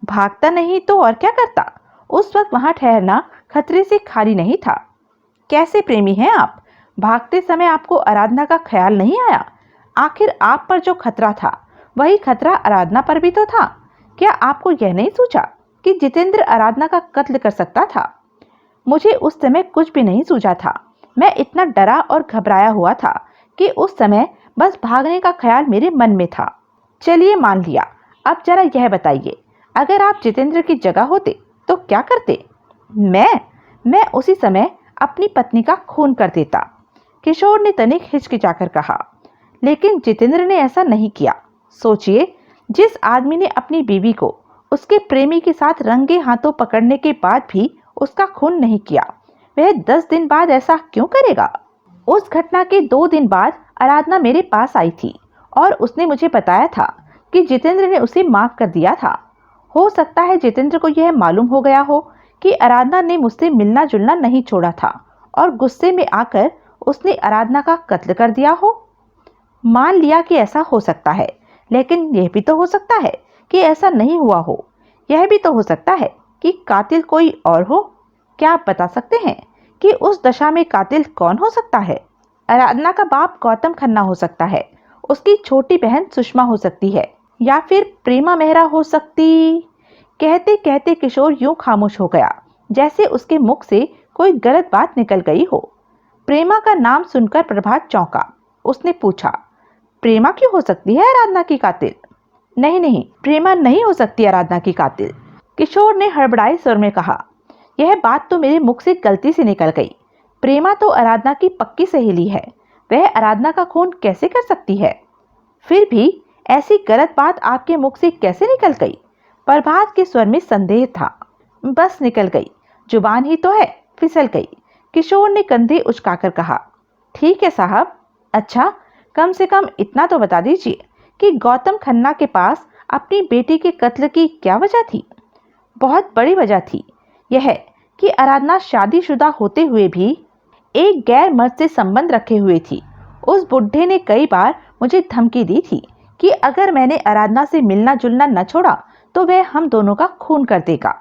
भागता नहीं तो और क्या करता? उस वक्त वहां ठहरना खतरे से खाली नहीं था। कैसे प्रेमी हैं आप? भागते समय आपको आराधना का ख्याल नहीं आया? आखिर आप पर जो खतरा था वही खतरा आराधना पर भी तो था। क्या आपको यह नहीं सोचा कि जितेंद्र आराधना का कत्ल कर सकता था? मुझे उस समय कुछ भी नहीं सूझा था। मैं इतना डरा और घबराया हुआ था कि उस समय बस भागने का ख्याल मेरे मन में था। चलिए मान लिया, अब जरा यह बताइए, अगर आप जितेंद्र की जगह होते तो क्या करते? मैं उसी समय अपनी पत्नी का खून कर देता, किशोर ने तनिक हिचकिचाकर कहा। लेकिन जितेंद्र ने ऐसा नहीं किया। सोचिए, जिस आदमी ने अपनी बीवी को उसके प्रेमी के साथ रंगे हाथों पकड़ने के बाद भी उसका खून नहीं किया, वह 10 दिन बाद ऐसा क्यों करेगा? उस घटना के 2 दिन बाद आराधना मेरे पास आई थी और उसने मुझे बताया था कि जितेंद्र ने उसे माफ कर दिया था। हो सकता है जितेंद्र को यह मालूम हो गया हो कि आराधना ने मुझसे मिलना जुलना नहीं छोड़ा था और गुस्से में आकर उसने आराधना का कत्ल कर दिया हो। मान लिया कि ऐसा हो सकता है, लेकिन यह भी तो हो सकता है कि ऐसा नहीं हुआ हो। यह भी तो हो सकता है कि कातिल कोई और हो। क्या आप बता सकते हैं कि उस दशा में कातिल कौन हो सकता है? आराधना का बाप गौतम खन्ना हो सकता है, उसकी छोटी बहन सुषमा हो सकती है, या फिर प्रेमा मेहरा हो सकती। कहते कहते किशोर यूं खामोश हो गया जैसे उसके मुख से कोई गलत बात निकल गई हो। प्रेमा का नाम सुनकर प्रभात चौंका। उसने पूछा, प्रेमा क्यों हो सकती है आराधना की कातिल? नहीं नहीं, प्रेमा नहीं हो सकती आराधना की कातिल, किशोर ने हड़बड़ाए स्वर में कहा। यह बात तो मेरे मुख से गलती से निकल गई। प्रेमा तो आराधना की पक्की सहेली है, वह आराधना का खून कैसे कर सकती है? फिर भी ऐसी गलत बात आपके मुख से कैसे निकल गई? प्रभात के स्वर में संदेह था। बस निकल गई, जुबान ही तो है, फिसल गई, किशोर ने कंधे उचकाकर कहा। ठीक है साहब। अच्छा, कम से कम इतना तो बता दीजिए कि गौतम खन्ना के पास अपनी बेटी के कत्ल की क्या वजह थी? बहुत बड़ी वजह थी। यह कि आराधना शादीशुदा होते हुए भी एक गैर मर्द से संबंध रखे हुए थी। उस बुढ़े ने कई बार मुझे धमकी दी थी कि अगर मैंने आराधना से मिलना जुलना न छोड़ा तो वह हम दोनों का खून कर देगा।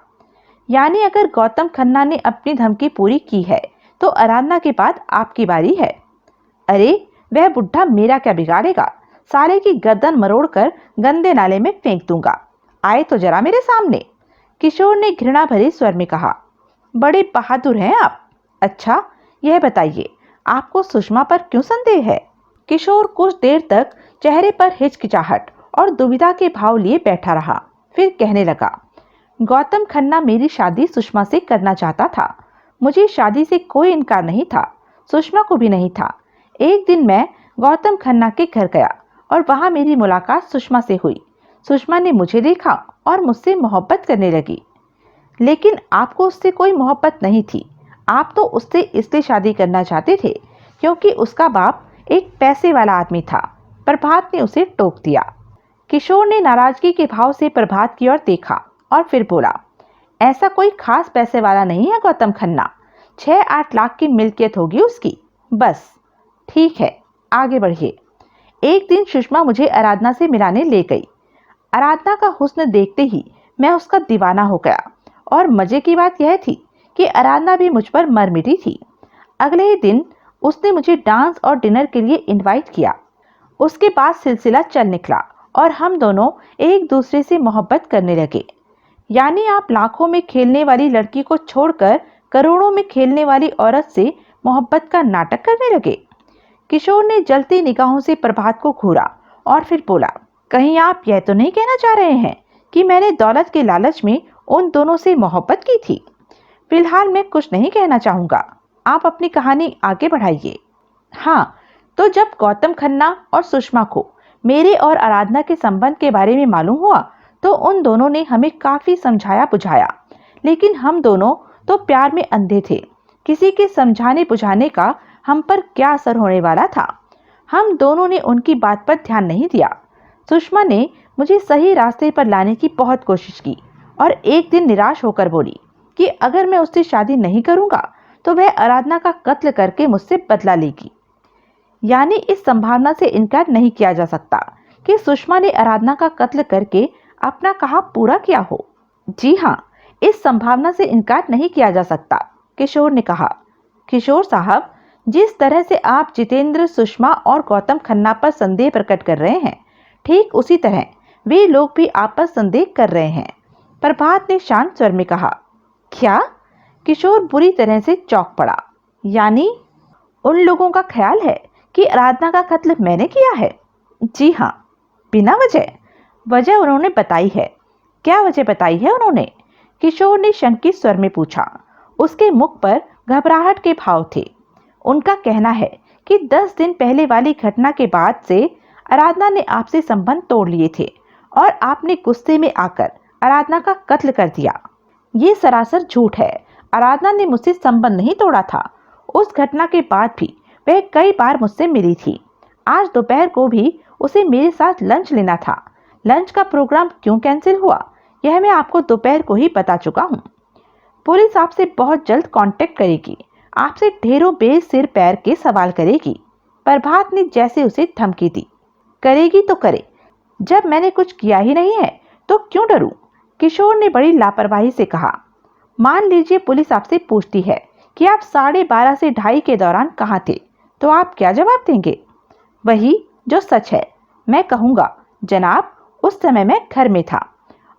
यानी अगर गौतम खन्ना ने अपनी धमकी पूरी की है तो आराधना के बाद आपकी बारी है। अरे, वह बुढ़ा मेरा क्या बिगाड़ेगा? साले की गर्दन मरोड़कर गंदे नाले में फेंक दूंगा। आए तो जरा मेरे सामने, किशोर ने घृणा भरे स्वर में कहा। बड़े बहादुर हैं आप। अच्छा, यह बताइए, आपको सुषमा पर क्यों संदेह है? किशोर कुछ देर तक चेहरे पर हिचकिचाहट और दुविधा के भाव लिए बैठा रहा, फिर कहने लगा, गौतम खन्ना मेरी शादी सुषमा से करना चाहता था। मुझे शादी से कोई इनकार नहीं था, सुषमा को भी नहीं था। एक दिन मैं गौतम खन्ना के घर गया और वहां मेरी मुलाकात सुषमा से हुई। सुषमा ने मुझे देखा और मुझसे मोहब्बत करने लगी। लेकिन आपको उससे कोई मोहब्बत नहीं थी। आप तो उससे इसलिए शादी करना चाहते थे क्योंकि उसका बाप एक पैसे वाला आदमी था। प्रभात ने उसे टोक दिया। किशोर ने नाराजगी के भाव से प्रभात की ओर देखा और फिर बोला, ऐसा कोई खास पैसे वाला नहीं है गौतम खन्ना। 6-8 लाख की मिल्कियत होगी उसकी, बस। ठीक है, आगे बढ़िए। एक दिन सुषमा मुझे आराधना से मिलाने ले गई। आराधना का हुस्न देखते ही मैं उसका दीवाना हो गया और मजे की बात यह थी कि आराधना भी मुझ पर मर मिटी थी। अगले ही दिन उसने मुझे डांस और डिनर के लिए इनवाइट किया। उसके बाद सिलसिला चल निकला और हम दोनों एक दूसरे से मोहब्बत करने लगे। यानी आप लाखों में खेलने वाली लड़की को छोड़कर करोड़ों में खेलने वाली औरत से मोहब्बत का नाटक करने लगे। किशोर ने जलती निगाहों से प्रभात को घूरा और फिर बोला, कहीं आप यह तो नहीं कहना चाह रहे हैं कि मैंने दौलत के लालच में उन दोनों से मोहब्बत की थी? फिलहाल मैं कुछ नहीं कहना चाहूंगा, आप अपनी कहानी आगे बढ़ाइए। हाँ, तो जब गौतम खन्ना और सुषमा को मेरे और आराधना के संबंध के बारे में मालूम हुआ तो उन दोनों ने हमें काफी समझाया बुझाया, लेकिन हम दोनों तो प्यार में अंधे थे। किसी के समझाने बुझाने का हम पर क्या असर होने वाला था? हम दोनों ने उनकी बात पर ध्यान नहीं दिया। सुषमा ने मुझे सही रास्ते पर लाने की बहुत कोशिश की और एक दिन निराश होकर बोली कि अगर मैं उससे शादी नहीं करूंगा तो वह आराधना का कत्ल करके मुझसे बदला लेगी। यानी इस संभावना से इनकार नहीं किया जा सकता कि सुषमा ने आराधना का कत्ल करके अपना कहा पूरा किया हो। जी हाँ, इस संभावना से इनकार नहीं किया जा सकता, किशोर ने कहा। किशोर साहब, जिस तरह से आप जितेंद्र, सुषमा और गौतम खन्ना पर संदेह प्रकट कर रहे हैं, ठीक उसी तरह वे लोग भी आप पर संदेह कर रहे हैं। प्रभात ने शांत स्वर में कहा। क्या? किशोर बुरी तरह से चौंक पड़ा। यानी उन लोगों का ख्याल है कि आराधना का कत्ल मैंने किया है? जी हाँ, बिना वजह? वजह उन्होंने बताई है। क्या वजह बताई है उन्होंने? किशोर ने शंकित स्वर में पूछा। उसके मुख पर घबराहट के भाव थे। उनका कहना है कि 10 दिन पहले वाली घटना के बाद से आराधना ने आपसे संबंध तोड़ लिए थे और आपने गुस्से में आकर आराधना का कत्ल कर दिया। ये सरासर झूठ है। आराधना ने मुझसे संबंध नहीं तोड़ा था। उस घटना के बाद भी वह कई बार मुझसे मिली थी। आज दोपहर को भी उसे मेरे साथ लंच लेना था। लंच का प्रोग्राम क्यों कैंसिल हुआ, यह मैं आपको दोपहर को ही बता चुका हूँ। पुलिस आपसे बहुत जल्द कांटेक्ट करेगी, आपसे ढेरों बेसिर पैर के सवाल करेगी। प्रभात ने जैसे उसे धमकी दी। करेगी तो करे, जब मैंने कुछ किया ही नहीं है तो क्यों डरूं? किशोर ने बड़ी लापरवाही से कहा। मान लीजिए पुलिस आपसे पूछती है कि आप 12:30 से 2:30 के दौरान कहाँ थे, तो आप क्या जवाब देंगे? वही जो सच है। मैं कहूँगा, जनाब, उस समय मैं घर में था।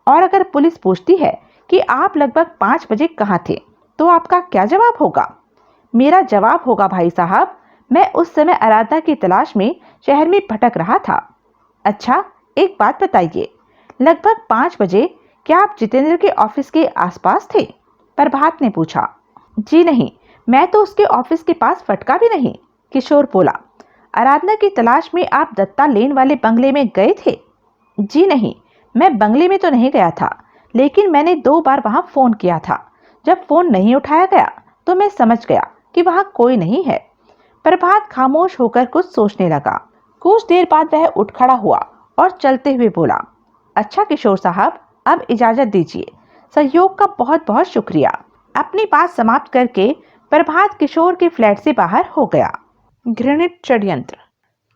और अगर पुलिस पूछती है कि आप लगभग 5 बजे कहाँ थे, तो आपका क्या जवाब होगा? मेरा जवाब होगा, भाई साहब, मैं उस समय आराधना की तलाश में शहर में भटक रहा था। अच्छा, एक बात बताइए, लगभग 5 बजे क्या आप जितेंद्र के ऑफिस के आसपास थे? प्रभात ने पूछा। जी नहीं, मैं तो उसके ऑफिस के पास फटका भी नहीं। किशोर बोला। आराधना की तलाश में आप दत्ता लेन वाले बंगले में गए थे? जी नहीं, मैं बंगले में तो नहीं गया था, लेकिन मैंने 2 बार वहां फोन किया था। जब फोन नहीं उठाया गया तो मैं समझ गया कि वहां कोई नहीं है। प्रभात खामोश होकर कुछ सोचने लगा। कुछ देर बाद वह उठ खड़ा हुआ और चलते हुए बोला। अच्छा किशोर साहब, अब इजाजत दीजिए। सहयोग का बहुत बहुत शुक्रिया। अपनी बात समाप्त करके प्रभात किशोर के फ्लैट से बाहर हो गया। घृणित षड्यंत्र।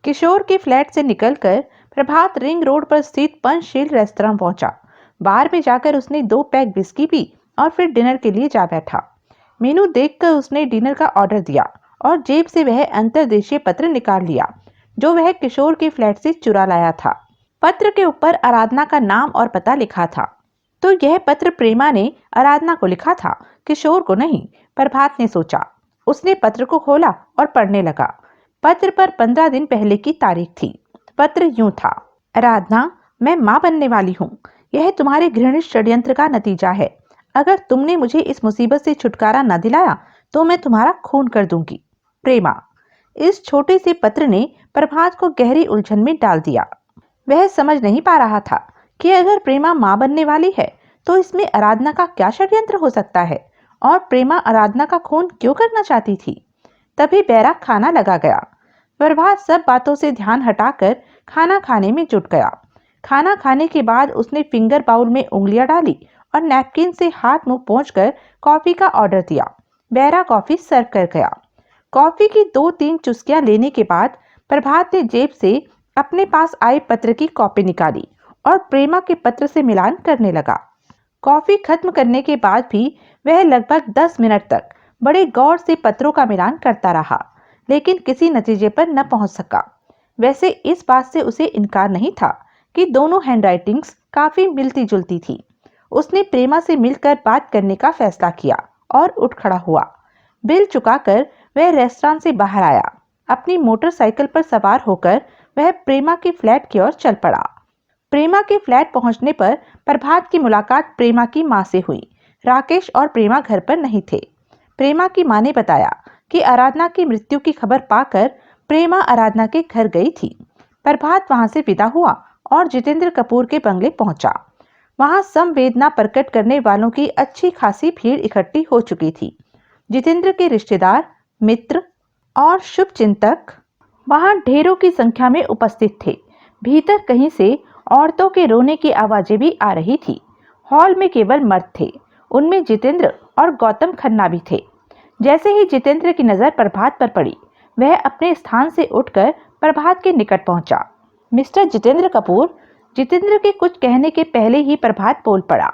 किशोर के फ्लैट से निकलकर प्रभात रिंग रोड पर स्थित पंचशील रेस्तरां पहुंचा। बार में जाकर उसने 2 पैक विस्की पी और फिर डिनर के लिए जा बैठा। मेनू देखकर उसने डिनर का ऑर्डर दिया और जेब से वह अंतर्देशीय पत्र निकाल लिया जो वह किशोर के फ्लैट से चुरा लाया था। पत्र के ऊपर आराधना का नाम और पता लिखा था। तो यह पत्र प्रेमा ने आराधना को लिखा था, किशोर को नहीं, प्रभात ने सोचा। उसने पत्र को खोला और पढ़ने लगा। पत्र पर 15 दिन पहले की तारीख थी। पत्र यूं था। आराधना, मैं मां बनने वाली हूँ। यह तुम्हारे घृणित षड्यंत्र का नतीजा है। अगर तुमने मुझे इस मुसीबत से छुटकारा न दिलाया तो मैं तुम्हारा खून कर दूंगी। प्रेमा। इस छोटे से पत्र ने प्रभात को गहरी उलझन में डाल दिया। वह समझ नहीं पा रहा था कि अगर प्रेमा मां बनने वाली है तो इसमें आराधना का क्या षड्यंत्र हो सकता है और प्रेमा आराधना का खून क्यों करना चाहती थी। तभी बैराग खाना लगा गया। प्रभात सब बातों से ध्यान हटाकर खाना खाने में जुट गया। खाना खाने के बाद उसने फिंगर बाउल में उंगलियां डाली और नैपकिन से हाथ मुंह पोंछकर कॉफी का ऑर्डर दिया। बैराग कॉफी सर्व कर गया। कॉफी की 2-3 चुस्कियां लेने के बाद प्रभात ने जेब से अपने पास आए पत्र की कॉपी निकाली और प्रेमा के पत्र से मिलान करने लगा। कॉफी खत्म करने के बाद भी वह लगभग 10 मिनट तक बड़े गौर से पत्रों का मिलान करता रहा, लेकिन किसी नतीजे पर न पहुंच सका। वैसे इस बात से उसे इनकार नहीं था कि दोनों हैंडराइटिंग्स काफी मिलती जुलती थी। उसने प्रेमा से मिलकर बात करने का फैसला किया और उठ खड़ा हुआ। बिल चुकाकर वह रेस्टोरेंट से बाहर आया। अपनी मोटरसाइकिल पर सवार होकर वह प्रेमा के फ्लैट की ओर चल पड़ा। प्रेमा के फ्लैट पहुंचने पर प्रभात की मुलाकात प्रेमा की मां से हुई। राकेश और प्रेमा घर पर नहीं थे। प्रेमा की मां ने बताया कि आराधना की मृत्यु की खबर पाकर प्रेमा आराधना के घर गई थी। प्रभात वहां से विदा हुआ और जितेंद्र कपूर के बंगले पहुंचा। वहां संवेदना प्रकट करने वालों की अच्छी खासी भीड़ इकट्ठी हो चुकी थी। जितेंद्र के रिश्तेदार, मित्र और शुभचिंतक वहां ढेरों की संख्या में उपस्थित थे। भीतर कहीं से औरतों के रोने की आवाजें भी आ रही थी। हॉल में केवल मर्द थे। उनमें जितेंद्र और गौतम खन्ना भी थे। जैसे ही जितेंद्र की नजर प्रभात पर पड़ी, वह अपने स्थान से उठकर प्रभात के निकट पहुंचा। मिस्टर जितेंद्र कपूर। जितेंद्र के कुछ कहने के पहले ही प्रभात बोल पड़ा।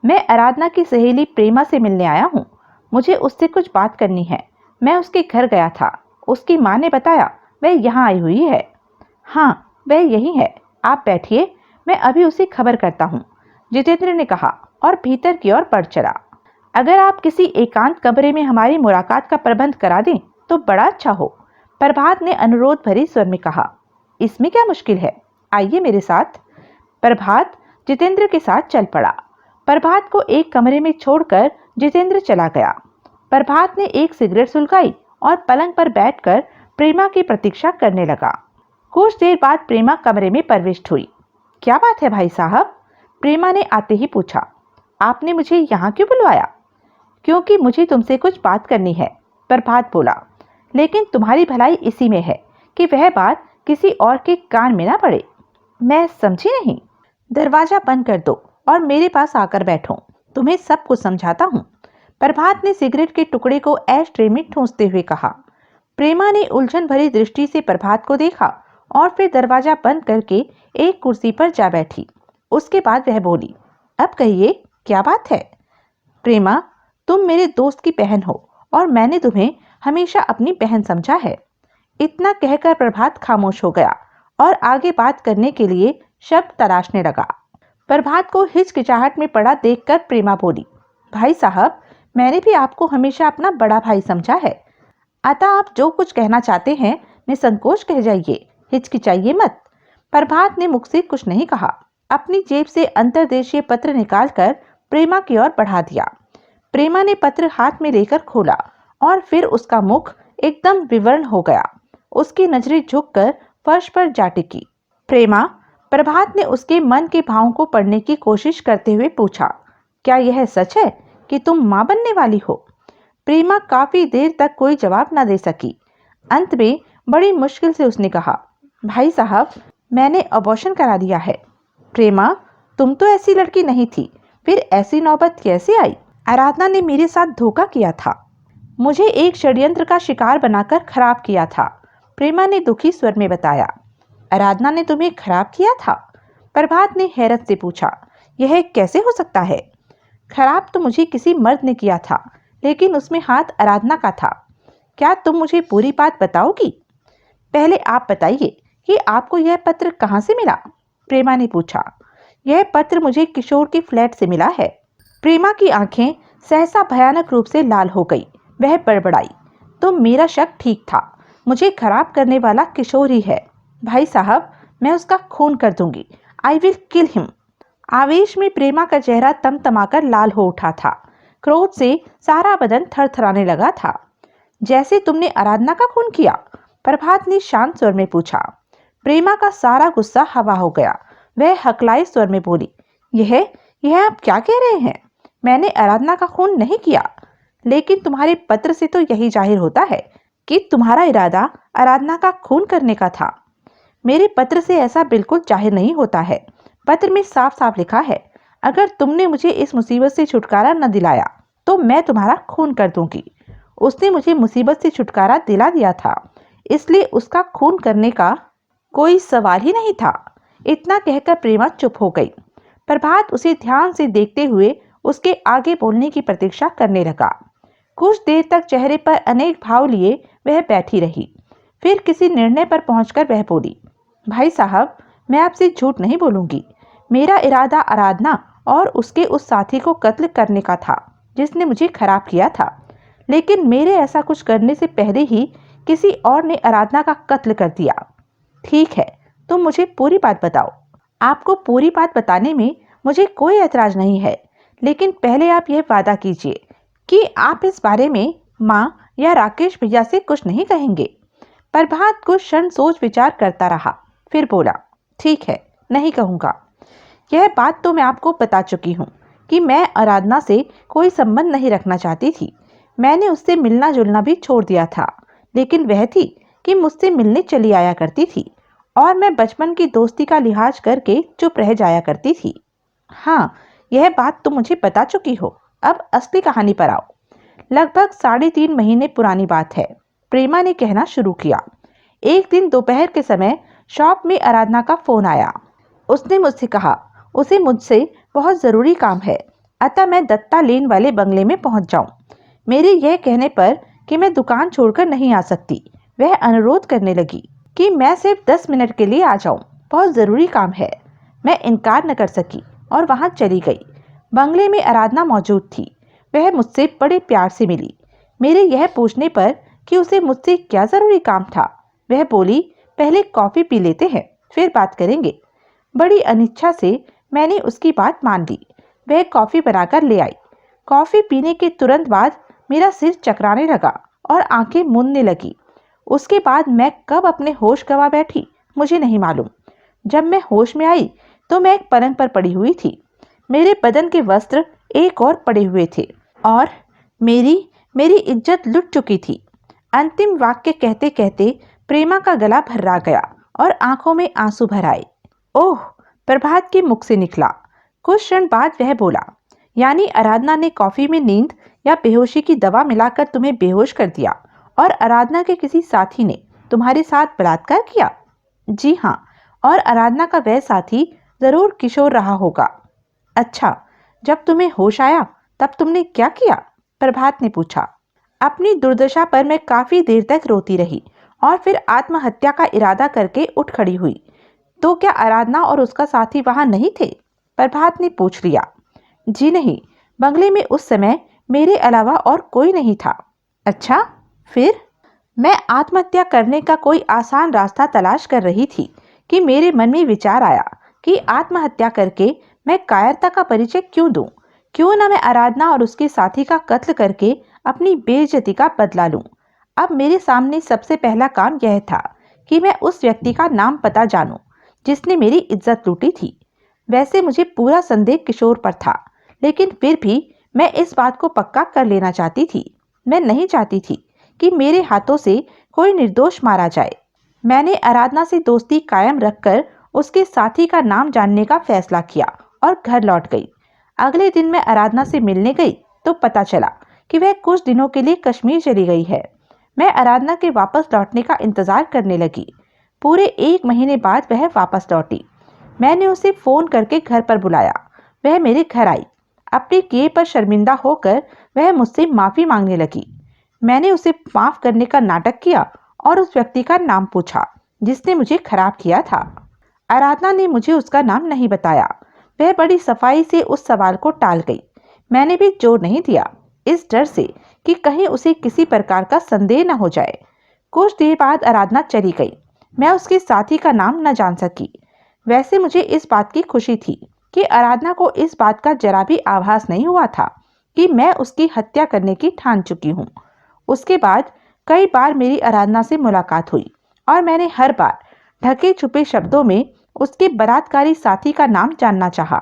मैं आराधना की सहेली प्रेमा से मिलने आया हूँ। मुझे उससे कुछ बात करनी है। मैं उसके घर गया था। उसकी माँ ने बताया वह यहाँ आई हुई है। हाँ, वह यही है, आप बैठिए, मैं अभी उसे खबर करता हूँ, जितेंद्र ने कहा और भीतर की ओर बढ़ चला। अगर आप किसी एकांत कमरे में हमारी मुलाकात का प्रबंध करा दें तो बड़ा अच्छा हो, प्रभात ने अनुरोध भरे स्वर में कहा। इसमें क्या मुश्किल है, आइए मेरे साथ। प्रभात जितेंद्र के साथ चल पड़ा। प्रभात को एक कमरे में छोड़कर जितेंद्र चला गया। प्रभात ने एक सिगरेट सुलगाई और पलंग पर बैठकर प्रेमा की प्रतीक्षा करने लगा। कुछ देर बाद प्रेमा कमरे में प्रविष्ट हुई। क्या बात है भाई साहब, प्रेमा ने आते ही पूछा। आपने मुझे यहाँ क्यों बुलवाया? क्योंकि मुझे तुमसे कुछ बात करनी है, प्रभात बोला। लेकिन तुम्हारी भलाई इसी में है कि वह बात किसी और के कान में ना पड़े। मैं समझी नहीं। दरवाजा बंद कर दो और मेरे पास आकर बैठो, तुम्हें सब कुछ समझाता हूँ, प्रभात ने सिगरेट के टुकड़े को ऐश ट्रे में ठूंसते हुए कहा। प्रेमा ने उलझन भरी दृष्टि से प्रभात को देखा और फिर दरवाजा बंद करके एक कुर्सी पर जा बैठी। उसके बाद वह बोली, अब कहिए क्या बात है? प्रेमा, तुम मेरे दोस्त की बहन हो और मैंने तुम्हें हमेशा अपनी बहन समझा है। इतना कहकर प्रभात खामोश हो गया और आगे बात करने के लिए शब्द तलाशने लगा। प्रभात को हिचकिचाहट में पड़ा देखकर प्रेमा बोली, भाई साहब, मैंने भी आपको हमेशा अपना बड़ा भाई समझा है, अतः आप जो कुछ कहना चाहते हैं निसंकोच कह जाइए, हिचकिचाइए मत। प्रभात ने मुख से कुछ नहीं कहा। अपनी जेब से अंतर्देशीय पत्र निकालकर प्रेमा की ओर बढ़ा दिया। प्रेमा ने पत्र हाथ में लेकर खोला और फिर उसका मुख एकदम विवर्ण हो गया। उसकी नजरें झुककर फर्श पर जा टिकी। प्रेमा, प्रभात ने उसके मन के भावों को पढ़ने की कोशिश करते हुए पूछा, क्या यह सच है कि तुम मां बनने वाली हो? प्रेमा काफी देर तक कोई जवाब न दे सकी। अंत में बड़ी मुश्किल से उसने कहा, भाई साहब, मैंने अबॉर्शन करा दिया है। प्रेमा, तुम तो ऐसी लड़की नहीं थी, फिर ऐसी नौबत कैसे आई? आराधना ने मेरे साथ धोखा किया था, मुझे एक षड्यंत्र का शिकार बनाकर खराब किया था, प्रेमा ने दुखी स्वर में बताया। आराधना ने तुम्हें खराब किया था? प्रभात ने हैरत से पूछा। यह कैसे हो सकता है? खराब तो मुझे किसी मर्द ने किया था, लेकिन उसमें हाथ आराधना का था। क्या तुम मुझे पूरी बात बताओगी? पहले आप बताइए कि आपको यह पत्र कहाँ से मिला? प्रेमा ने पूछा। यह पत्र मुझे किशोर के फ्लैट से मिला है। प्रेमा की आंखें सहसा भयानक रूप से लाल हो गई। वह बड़बड़ाई, तो मेरा शक ठीक था, मुझे खराब करने वाला किशोर ही है। भाई साहब, मैं उसका खून कर दूंगी, आई विल किल हिम। आवेश में प्रेमा का चेहरा तमतमाकर लाल हो उठा था। क्रोध से सारा बदन थरथराने लगा था। जैसे तुमने आराधना का खून किया? प्रभात ने शांत स्वर में पूछा। प्रेमा का सारा गुस्सा हवा हो गया। वह हकलाए स्वर में बोली, यह आप क्या कह रहे हैं? मैंने आराधना का खून नहीं किया। लेकिन तुम्हारे पत्र से तो यही जाहिर होता है कि तुम्हारा इरादा आराधना का खून करने का था। मेरे पत्र से ऐसा बिल्कुल जाहिर नहीं होता है। पत्र में साफ साफ लिखा है, अगर तुमने मुझे इस मुसीबत से छुटकारा न दिलाया तो मैं तुम्हारा खून कर दूंगी। उसने मुझे मुसीबत से छुटकारा दिला दिया था, इसलिए उसका खून करने का कोई सवाल ही नहीं था। इतना कहकर प्रेमा चुप हो गई। प्रभात उसे ध्यान से देखते हुए उसके आगे बोलने की प्रतीक्षा करने लगा। कुछ देर तक चेहरे पर अनेक भाव लिए वह बैठी रही। फिर किसी निर्णय पर पहुंचकर वह बोली, भाई साहब, मैं आपसे झूठ नहीं बोलूंगी। मेरा इरादा आराधना और उसके उस साथी को कत्ल करने का था जिसने मुझे खराब किया था। लेकिन मेरे ऐसा कुछ करने से पहले ही किसी और ने आराधना का कत्ल कर दिया। ठीक है, तुम मुझे पूरी बात बताओ। आपको पूरी बात बताने में मुझे कोई ऐतराज नहीं है, लेकिन पहले आप यह वादा कीजिए कि आप इस बारे में माँ या राकेश भैया से कुछ नहीं कहेंगे। प्रभात कुछ क्षण सोच विचार करता रहा, फिर बोला, ठीक है, नहीं कहूँगा। यह बात तो मैं आपको बता चुकी हूँ कि मैं आराधना से कोई संबंध नहीं रखना चाहती थी। मैंने उससे मिलना जुलना भी छोड़ दिया था, लेकिन वह थी कि मुझसे मिलने चली आया करती थी और मैं बचपन की दोस्ती का लिहाज करके चुप रह जाया करती थी। हाँ, यह बात तो मुझे बता चुकी हो। अब असली कहानी पर आओ। लगभग 3.5 महीने पुरानी बात है। प्रेमा ने कहना शुरू किया। एक दिन दोपहर के समय शॉप में आराधना का फोन आया। उसने मुझसे कहा उसे मुझसे बहुत ज़रूरी काम है, अतः मैं दत्ता लेन वाले बंगले में पहुंच जाऊं। मेरे यह कहने पर कि मैं दुकान छोड़कर नहीं आ सकती, वह अनुरोध करने लगी कि मैं सिर्फ 10 मिनट के लिए आ जाऊं, बहुत ज़रूरी काम है। मैं इनकार न कर सकी और वहां चली गई। बंगले में आराधना मौजूद थी। वह मुझसे बड़े प्यार से मिली। मेरे यह पूछने पर कि उसे मुझसे क्या ज़रूरी काम था, वह बोली, पहले कॉफ़ी पी लेते हैं, फिर बात करेंगे। बड़ी अनिच्छा से मैंने उसकी बात मान ली। वह कॉफ़ी बनाकर ले आई। कॉफ़ी पीने के तुरंत बाद मेरा सिर चकराने लगा और आंखें मूंदने लगी। उसके बाद मैं कब अपने होश गंवा बैठी मुझे नहीं मालूम। जब मैं होश में आई तो मैं एक पलंग पर पड़ी हुई थी। मेरे बदन के वस्त्र एक और पड़े हुए थे और मेरी मेरी इज्जत लुट चुकी थी। अंतिम वाक्य कहते कहते प्रेमा का गला भर्रा गया और आंखों में आंसू भर आए। ओह, प्रभात के मुख से निकला। कुछ क्षण बाद वह बोला, यानी आराधना ने कॉफी में नींद या बेहोशी की दवा मिलाकर तुम्हें बेहोश कर दिया और आराधना के किसी साथी ने तुम्हारे साथ बलात्कार किया? जी हाँ, और आराधना का वह साथी जरूर किशोर रहा होगा। अच्छा, जब तुम्हें होश आया तब तुमने क्या किया? प्रभात ने पूछा। अपनी दुर्दशा पर मैं काफी देर तक रोती रही और फिर आत्महत्या का इरादा करके उठ खड़ी हुई। तो क्या आराधना और उसका साथी वहां नहीं थे? प्रभात ने पूछ लिया। जी नहीं, बंगले में उस समय मेरे अलावा और कोई नहीं था। अच्छा, फिर? मैं आत्महत्या करने का कोई आसान रास्ता तलाश कर रही थी कि मेरे मन में विचार आया कि आत्महत्या करके मैं कायरता का परिचय क्यों दूं? क्यों न मैं आराधना और उसके साथी का कत्ल करके अपनी बेइज्जती का बदला लूं। अब मेरे सामने सबसे पहला काम यह था कि मैं उस व्यक्ति का नाम पता जानूं जिसने मेरी इज्जत लूटी थी। वैसे मुझे पूरा संदेह किशोर पर था, लेकिन फिर भी मैं इस बात को पक्का कर लेना चाहती थी। मैं नहीं चाहती थी कि मेरे हाथों से कोई निर्दोष मारा जाए। मैंने आराधना से दोस्ती कायम रखकर उसके साथी का नाम जानने का फैसला किया और घर लौट गई। अगले दिन मैं आराधना से मिलने गई तो पता चला कि वह कुछ दिनों के लिए कश्मीर चली गई है। मैं आराधना के वापस लौटने का इंतजार करने लगी। पूरे 1 महीने बाद वह वापस लौटी। मैंने उसे फोन करके घर पर बुलाया। वह मेरे घर आई। अपने किए पर शर्मिंदा होकर वह मुझसे माफी मांगने लगी। मैंने उसे माफ करने का नाटक किया और उस व्यक्ति का नाम पूछा जिसने मुझे खराब किया था। आराधना ने मुझे उसका नाम नहीं बताया। वह बड़ी सफाई से उस सवाल को टाल गई। मैंने भी जोर नहीं दिया, इस डर से कि कहीं उसे किसी प्रकार का संदेह न हो जाए। कुछ देर बाद आराधना चली गई। मैं उसके साथी का नाम न जान सकी। वैसे मुझे इस बात की खुशी थी कि आराधना को इस बात का जरा भी आभास नहीं हुआ था कि मैं उसकी हत्या करने की ठान चुकी हूँ। उसके बाद कई बार मेरी आराधना से मुलाकात हुई और मैंने हर बार ढके छुपे शब्दों में उसके बलात्कारी साथी का नाम जानना चाहा,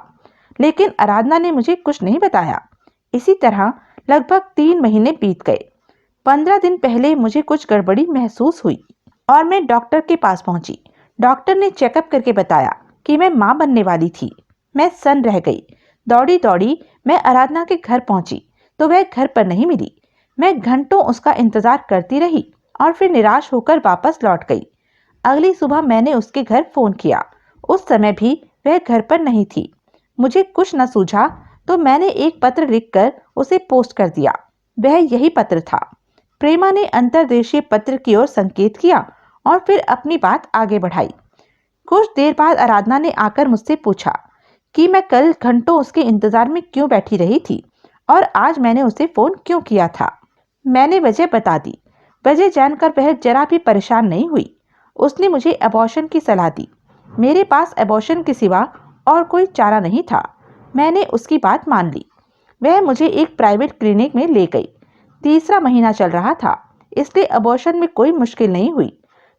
लेकिन आराधना ने मुझे कुछ नहीं बताया। इसी तरह लगभग 3 महीने बीत गए। 15 दिन पहले मुझे कुछ गड़बड़ी महसूस हुई और मैं डॉक्टर के पास पहुंची। डॉक्टर ने चेकअप करके बताया कि मैं मां बनने वाली थी। मैं सन्न रह गई। दौड़ी दौड़ी मैं आराधना के घर पहुंची तो वह घर पर नहीं मिली। मैं घंटों उसका इंतजार करती रही और फिर निराश होकर वापस लौट गई। अगली सुबह मैंने उसके घर फोन किया। उस समय भी वह घर पर नहीं थी। मुझे कुछ न सूझा तो मैंने एक पत्र लिखकर उसे पोस्ट कर दिया। वह यही पत्र था। प्रेमा ने अंतर्देशीय पत्र की ओर संकेत किया और फिर अपनी बात आगे बढ़ाई। कुछ देर बाद आराधना ने आकर मुझसे पूछा कि मैं कल घंटों उसके इंतजार में क्यों बैठी रही थी और आज मैंने उसे फोन क्यों किया था। मैंने वजह बता दी। वजह जानकर वह जरा भी परेशान नहीं हुई। उसने मुझे अबॉर्शन की सलाह दी। मेरे पास अबॉर्शन के सिवा और कोई चारा नहीं था। मैंने उसकी बात मान ली। वह मुझे एक प्राइवेट क्लिनिक में ले गई। तीसरा महीना चल रहा था, इसलिए अबॉर्शन में कोई मुश्किल नहीं हुई।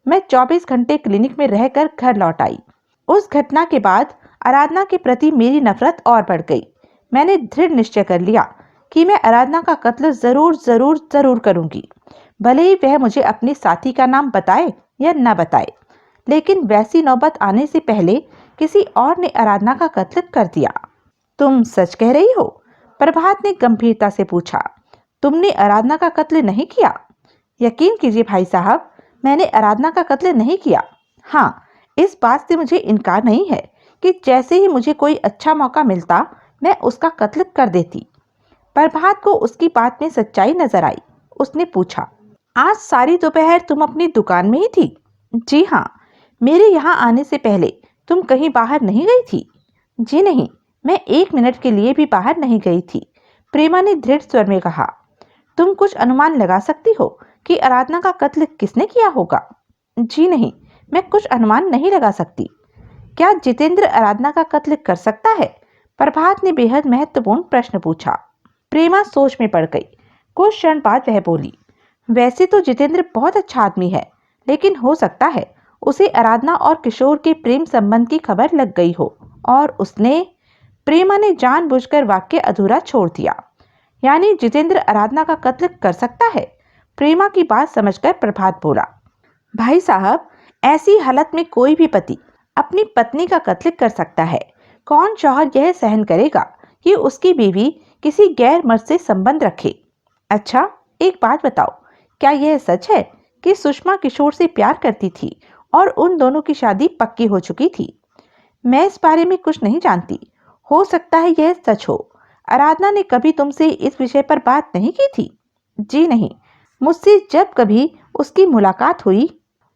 मैं 24 घंटे क्लिनिक में रहकर घर लौट आई। उस घटना के बाद आराधना के प्रति मेरी नफरत और बढ़ गई। मैंने दृढ़ निश्चय कर लिया कि मैं आराधना का कत्ल जरूर जरूर जरूर करूंगी, भले ही वह मुझे अपने साथी का नाम बताए या न बताए। लेकिन वैसी नौबत आने से पहले किसी और ने आराधना का कत्ल कर दिया। तुम सच कह रही हो? प्रभात ने गंभीरता से पूछा। तुमने आराधना का कत्ल नहीं किया? यकीन कीजिए भाई साहब, मैंने आराधना का कत्ल नहीं किया। हाँ, इस बात से मुझे इनकार नहीं है कि जैसे ही मुझे कोई अच्छा मौका मिलता मैं उसका कत्ल कर देती। प्रभात को उसकी बात में सच्चाई नजर आई। उसने पूछा, आज सारी दोपहर तुम अपनी दुकान में ही थी? जी हाँ। मेरे यहाँ आने से पहले तुम कहीं बाहर नहीं गई थी? जी नहीं, मैं 1 मिनट के लिए भी बाहर नहीं गई थी, प्रेमा ने दृढ़ स्वर में कहा। तुम कुछ अनुमान लगा सकती हो कि आराधना का कत्ल किसने किया होगा? जी नहीं, मैं कुछ अनुमान नहीं लगा सकती। क्या जितेंद्र आराधना का कत्ल कर सकता है? प्रभात ने बेहद महत्वपूर्ण प्रश्न पूछा। प्रेमा सोच में पड़ गई। कुछ क्षण बाद वह बोली, वैसे तो जितेंद्र बहुत अच्छा आदमी है, लेकिन हो सकता है उसे आराधना और किशोर के प्रेम संबंध की खबर लग गई हो और उसने। प्रेमा ने जानबूझकर वाक्य अधूरा छोड़ दिया। यानी जितेंद्र आराधना का कत्ल कर सकता है? प्रेमा की बात समझकर प्रभात बोला, भाई साहब, ऐसी हालत में कोई भी पति अपनी पत्नी का कत्ल कर सकता है। कौन शौहर यह सहन करेगा कि उसकी बीवी किसी गैर मर्द से संबंध रखे? अच्छा, एक बात बताओ, क्या यह सच है कि सुषमा किशोर से प्यार करती थी और उन दोनों की शादी पक्की हो चुकी थी? मैं इस बारे में कुछ नहीं जानती। हो सकता है यह सच हो। आराधना ने कभी तुमसे इस विषय पर बात नहीं की थी? जी नहीं, मुझसे जब कभी उसकी मुलाकात हुई,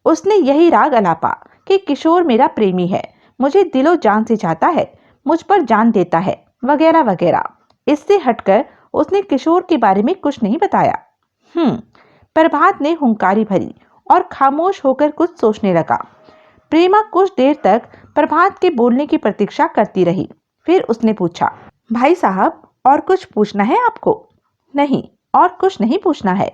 उसने यही राग अलापा कि किशोर मेरा प्रेमी है, मुझे दिलो जान से चाहता है, मुझ पर जान देता है, वगैरह वगैरह। इससे हटकर उसने किशोर के बारे में कुछ नहीं बताया। प्रभात ने हुंकारी भरी और खामोश होकर कुछ सोचने लगा। प्रेमा कुछ देर तक प्रभात के बोलने की प्रतीक्षा करती रही। फिर उसने पूछा, भाई साहब, और कुछ पूछना है आपको? नहीं, और कुछ नहीं पूछना है।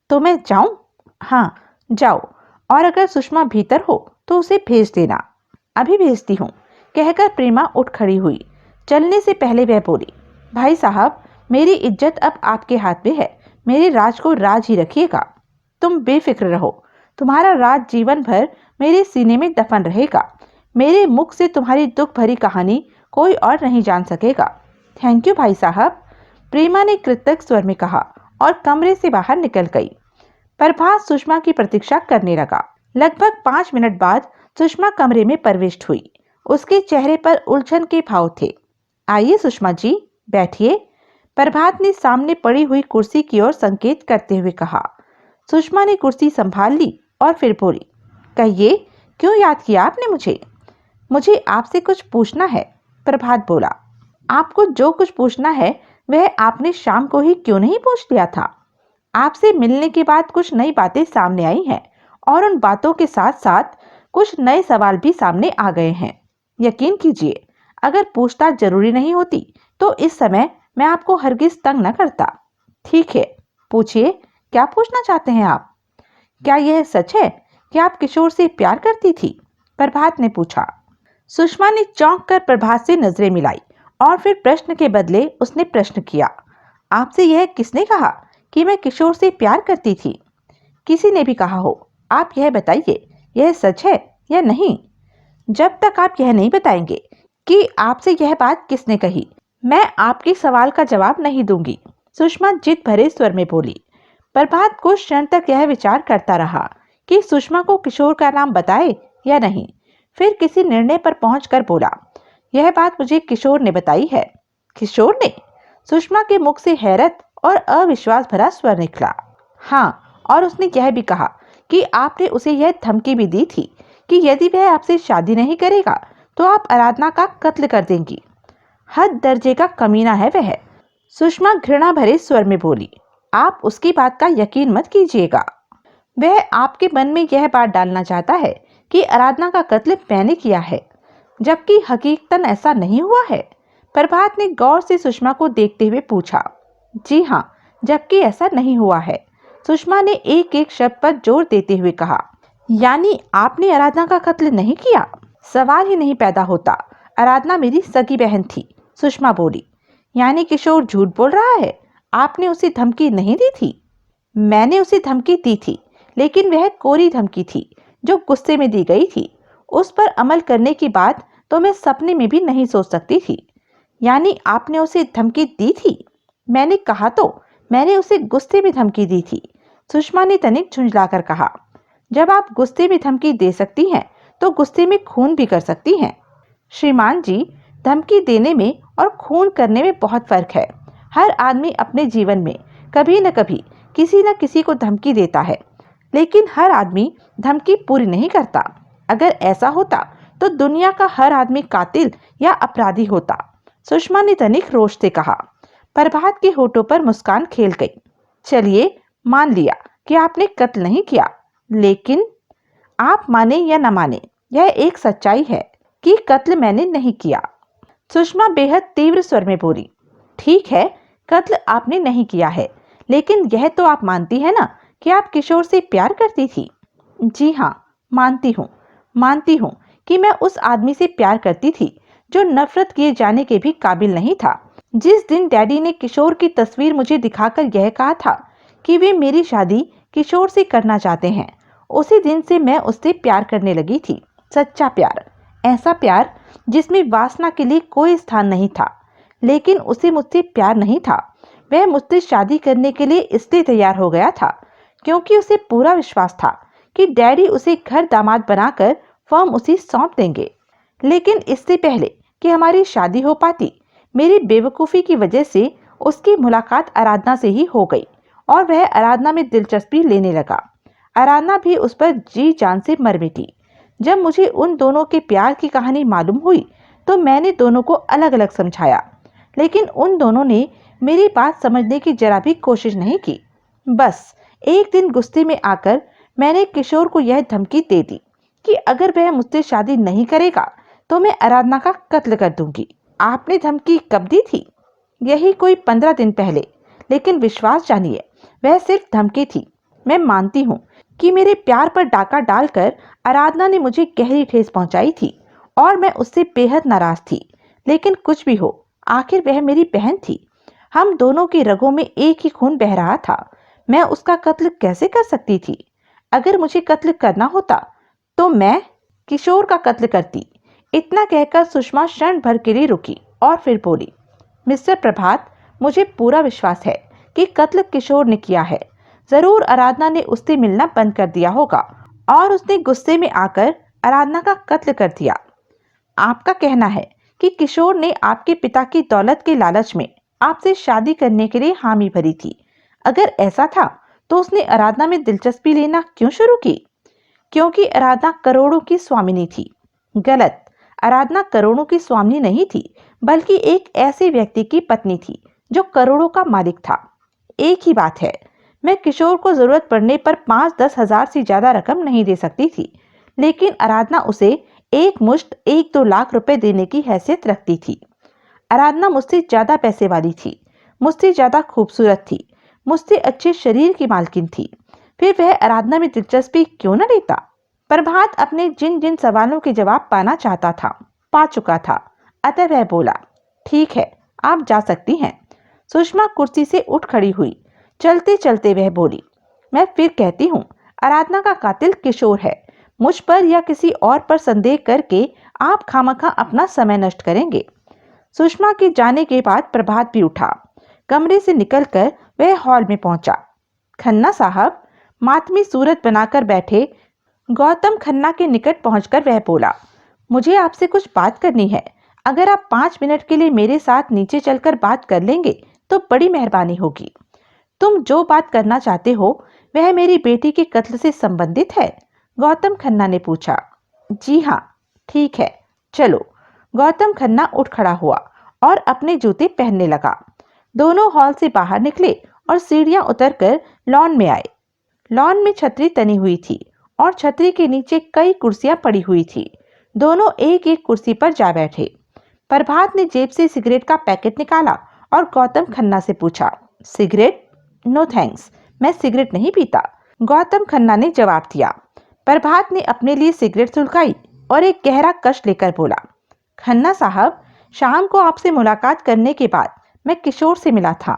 तो मैं जाऊं? हाँ, जाओ, और अगर सुषमा भीतर हो तो उसे भेज देना। अभी भेजती हूँ, कहकर प्रेमा उठ खड़ी हुई। चलने से पहले वह बोली, भाई साहब, मेरी इज्जत अब आपके हाथ में है, मेरे राज को राज ही रखिएगा। तुम बेफिक्र रहो, तुम्हारा राज जीवन भर मेरे सीने में दफन रहेगा। मेरे मुख से तुम्हारी दुख भरी कहानी कोई और नहीं जान सकेगा। थैंक यू भाई साहब, प्रेमा ने कृतज्ञ स्वर में कहा और कमरे से बाहर निकल गई। प्रभात सुषमा की प्रतीक्षा करने लगा। लगभग 5 मिनट बाद सुषमा कमरे में प्रविष्ट हुई। उसके चेहरे पर उलझन के भाव थे। आइए सुषमा जी, बैठिए, प्रभात ने सामने पड़ी हुई कुर्सी की ओर संकेत करते हुए कहा। सुषमा ने कुर्सी संभाल ली और फिर बोली, कहिए, क्यों याद किया आपने मुझे? मुझे आपसे कुछ पूछना है, प्रभात बोला। आपको जो कुछ पूछना है वह आपने शाम को ही क्यों नहीं पूछ लिया था? आपसे मिलने के बाद कुछ नई बातें सामने आई हैं और उन बातों के साथ साथ कुछ नए सवाल भी सामने आ गए हैं। यकीन कीजिए, अगर पूछताछ जरूरी नहीं होती तो इस समय मैं आपको हरगिज तंग न करता। ठीक है, पूछिए, क्या पूछना चाहते हैं आप? क्या यह सच है कि आप किशोर से प्यार करती थी? प्रभात ने पूछा। सुषमा ने चौंक कर प्रभात से नजरें मिलाई और फिर प्रश्न के बदले उसने प्रश्न किया, आपसे यह किसने कहा कि मैं किशोर से प्यार करती थी? किसी ने भी कहा हो। आप यह बताइए, यह सच है या नहीं? जब तक आप यह नहीं बताएंगे कि आपसे यह बात किसने कही, मैं आपके सवाल का जवाब नहीं दूंगी, सुषमा जिद भरे स्वर में बोली। प्रभात कुछ क्षण तक यह विचार करता रहा कि सुषमा को किशोर का नाम बताए या नहीं। फिर किसी निर्णय पर पहुंचकर बोला, यह बात मुझे किशोर ने बताई है। किशोर ने? सुषमा के मुख से हैरत और अविश्वास भरा स्वर निकला। हाँ, और उसने यह भी कहा कि आपने उसे यह धमकी भी दी थी कि यदि वह आपसे शादी नहीं करेगा तो आप आराधना का कत्ल कर देंगी। हद दर्जे का कमीना है वह, सुषमा घृणा भरे स्वर में बोली। आप उसकी बात का यकीन मत कीजिएगा। वह आपके मन में यह बात डालना चाहता है कि आराधना का कत्ल मैंने किया है, जबकि हकीकतन ऐसा नहीं हुआ है। प्रभात ने गौर से सुषमा को देखते हुए पूछा। जी हाँ, जबकि ऐसा नहीं हुआ है, सुषमा ने एक एक शब्द पर जोर देते हुए कहा। यानी आपने आराधना का कत्ल नहीं किया? सवाल ही नहीं पैदा होता। आराधना मेरी सगी बहन थी, सुषमा बोली। यानी किशोर झूठ बोल रहा है? आपने उसे धमकी नहीं दी थी? मैंने उसे धमकी दी थी, लेकिन वह कोरी धमकी थी जो गुस्से में दी गई थी। उस पर अमल करने की बात तो मैं सपने में भी नहीं सोच सकती थी। यानी आपने उसे धमकी दी थी? मैंने कहा तो मैंने उसे गुस्से में धमकी दी थी, सुषमा ने तनिक झुंझलाकर कहा। जब आप गुस्से में धमकी दे सकती हैं तो गुस्से में खून भी कर सकती हैं। श्रीमान जी, धमकी देने में और खून करने में बहुत फर्क है। हर आदमी अपने जीवन में कभी न कभी किसी न किसी को धमकी देता है। लेकिन हर आदमी धमकी पूरी नहीं करता। अगर ऐसा होता तो दुनिया का हर आदमी कातिल या अपराधी होता, सुषमा ने तनिक रोष से कहा। प्रभात के होठों पर मुस्कान खेल गई। चलिए, मान लिया कि आपने कत्ल नहीं किया, लेकिन आप माने या न माने, यह एक सच्चाई है कि कत्ल मैंने नहीं किया। सुषमा बेहद तीव्र स्वर में बोली। ठीक है, कत्ल आपने नहीं किया है, लेकिन यह तो आप मानती है ना कि आप किशोर से प्यार करती थी। जी हाँ, मानती हूँ कि मैं उस आदमी से प्यार करती थी जो नफरत किए जाने के भी काबिल नहीं था। जिस दिन डैडी ने किशोर की तस्वीर मुझे दिखाकर यह कहा था कि वे मेरी शादी किशोर से करना चाहते हैं, उसी दिन से मैं उससे प्यार करने लगी थी। सच्चा प्यार, ऐसा प्यार जिसमें वासना के लिए कोई स्थान नहीं था। लेकिन उसे मुझसे प्यार नहीं था। वह मुझसे शादी करने के लिए इसलिए तैयार हो गया था क्योंकि उसे पूरा विश्वास था कि डैडी उसे घर दामाद बनाकर फर्म उसे सौंप देंगे। लेकिन इससे पहले कि हमारी शादी हो पाती, मेरी बेवकूफ़ी की वजह से उसकी मुलाकात आराधना से ही हो गई और वह आराधना में दिलचस्पी लेने लगा। आराधना भी उस पर जी जान से मर मिटी। जब मुझे उन दोनों के प्यार की कहानी मालूम हुई तो मैंने दोनों को अलग अलग समझाया, लेकिन उन दोनों ने मेरी बात समझने की जरा भी कोशिश नहीं की। बस एक दिन गुस्से में आकर मैंने किशोर को यह धमकी दे दी कि अगर वह मुझसे शादी नहीं करेगा तो मैं आराधना का कत्ल कर दूंगी। आपने धमकी कब दी थी? यही कोई 15 दिन पहले। लेकिन विश्वास जानिए, वह सिर्फ धमकी थी। मैं मानती हूँ कि मेरे प्यार पर डाका डालकर आराधना ने मुझे गहरी ठेस पहुंचाई थी और मैं उससे बेहद नाराज थी। लेकिन कुछ भी हो, आखिर वह मेरी बहन थी। हम दोनों की रगों में एक ही खून बह रहा था। मैं उसका कत्ल कैसे कर सकती थी? अगर मुझे कत्ल करना होता तो मैं किशोर का कत्ल करती। इतना कहकर सुषमा क्षण भर के लिए रुकी और फिर बोली, मिस्टर प्रभात, मुझे पूरा विश्वास है कि कत्ल किशोर ने किया है। जरूर आराधना ने उससे मिलना बंद कर दिया होगा और उसने गुस्से में आकर आराधना का कत्ल कर दिया। आपका कहना है कि किशोर ने आपके पिता की दौलत के लालच में आपसे शादी करने के लिए हामी भरी थी। अगर ऐसा था तो उसने आराधना में दिलचस्पी लेना क्यों शुरू की? क्योंकि आराधना करोड़ों की स्वामिनी थी। गलत, आराधना करोड़ों की स्वामिनी नहीं थी, बल्कि एक ऐसे व्यक्ति की पत्नी थी जो करोड़ों का मालिक था। एक ही बात है, मैं किशोर को जरूरत पड़ने पर 5-10 हजार से ज्यादा रकम नहीं दे सकती थी, लेकिन आराधना उसे एक मुश्त 1-2 लाख रुपए देने की हैसियत रखती थी। आराधना मुझसे ज्यादा पैसे वाली थी, मुझसे ज्यादा खूबसूरत थी, मुझसे अच्छे शरीर की मालकिन थी। फिर वह आराधना में दिलचस्पी क्यों न लेता? प्रभात अपने जिन जिन सवालों के जवाब पाना चाहता था, पा चुका था। अतः वह बोला, ठीक है, आप जा सकती हैं। सुषमा कुर्सी से उठ खड़ी हुई। चलते चलते वह बोली, मैं फिर कहती हूँ, आराधना का कातिल किशोर है। मुझ पर या किसी और पर संदेह करके आप खामखा अपना समय नष्ट करेंगे। सुषमा के जाने के बाद प्रभात भी उठा। कमरे से निकलकर वह हॉल में पहुंचा। खन्ना साहब, मातमी सूरत बनाकर बैठे गौतम खन्ना के निकट पहुंचकर वह बोला, मुझे आपसे कुछ बात करनी है। अगर आप 5 मिनट के लिए मेरे साथ नीचे चलकर बात कर लेंगे तो बड़ी मेहरबानी होगी। तुम जो बात करना चाहते हो वह मेरी बेटी के कत्ल से संबंधित है? गौतम खन्ना ने पूछा। जी हाँ, ठीक है, चलो। गौतम खन्ना उठ खड़ा हुआ और अपने जूते पहनने लगा। दोनों हॉल से बाहर निकले और सीढ़ियां उतरकर लॉन में आए। लॉन में छतरी तनी हुई थी और छतरी के नीचे कई कुर्सियां पड़ी हुई थी। दोनों एक एक कुर्सी पर जा बैठे। प्रभात ने जेब से सिगरेट का पैकेट निकाला और गौतम खन्ना से पूछा, सिगरेट? नो थैंक्स, मैं सिगरेट नहीं पीता, गौतम खन्ना ने जवाब दिया। प्रभात ने अपने लिए सिगरेट सुलगाई और एक गहरा कश लेकर बोला, खन्ना साहब, शाम को आपसे मुलाकात करने के बाद मैं किशोर से मिला था।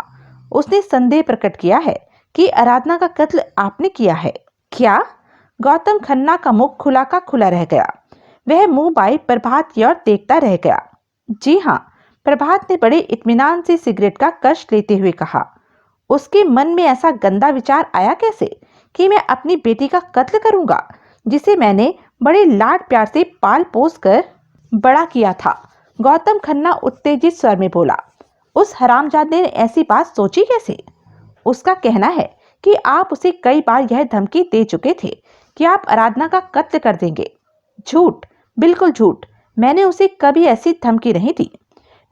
उसने संदेह प्रकट किया है कि आराधना का कत्ल आपने किया है। क्या? गौतम खन्ना का मुख खुला का खुला रह गया। वह मुंह बाई प्रभात की ओर देखता रह गया। जी हाँ, प्रभात ने बड़े इत्मीनान से सिगरेट का कश लेते हुए कहा। उसके मन में ऐसा गंदा विचार आया कैसे कि मैं अपनी बेटी का कत्ल करूंगा, जिसे मैंने बड़े लाड प्यार से पाल पोस कर बड़ा किया था। गौतम खन्ना उत्तेजित स्वर में बोला, उस हरामजादे ने ऐसी बात सोची कैसे? उसका कहना है कि आप उसे कई बार यह धमकी दे चुके थे कि आप आराधना का कत्ल कर देंगे। झूठ, बिल्कुल झूठ। मैंने उसे कभी ऐसी धमकी नहीं दी।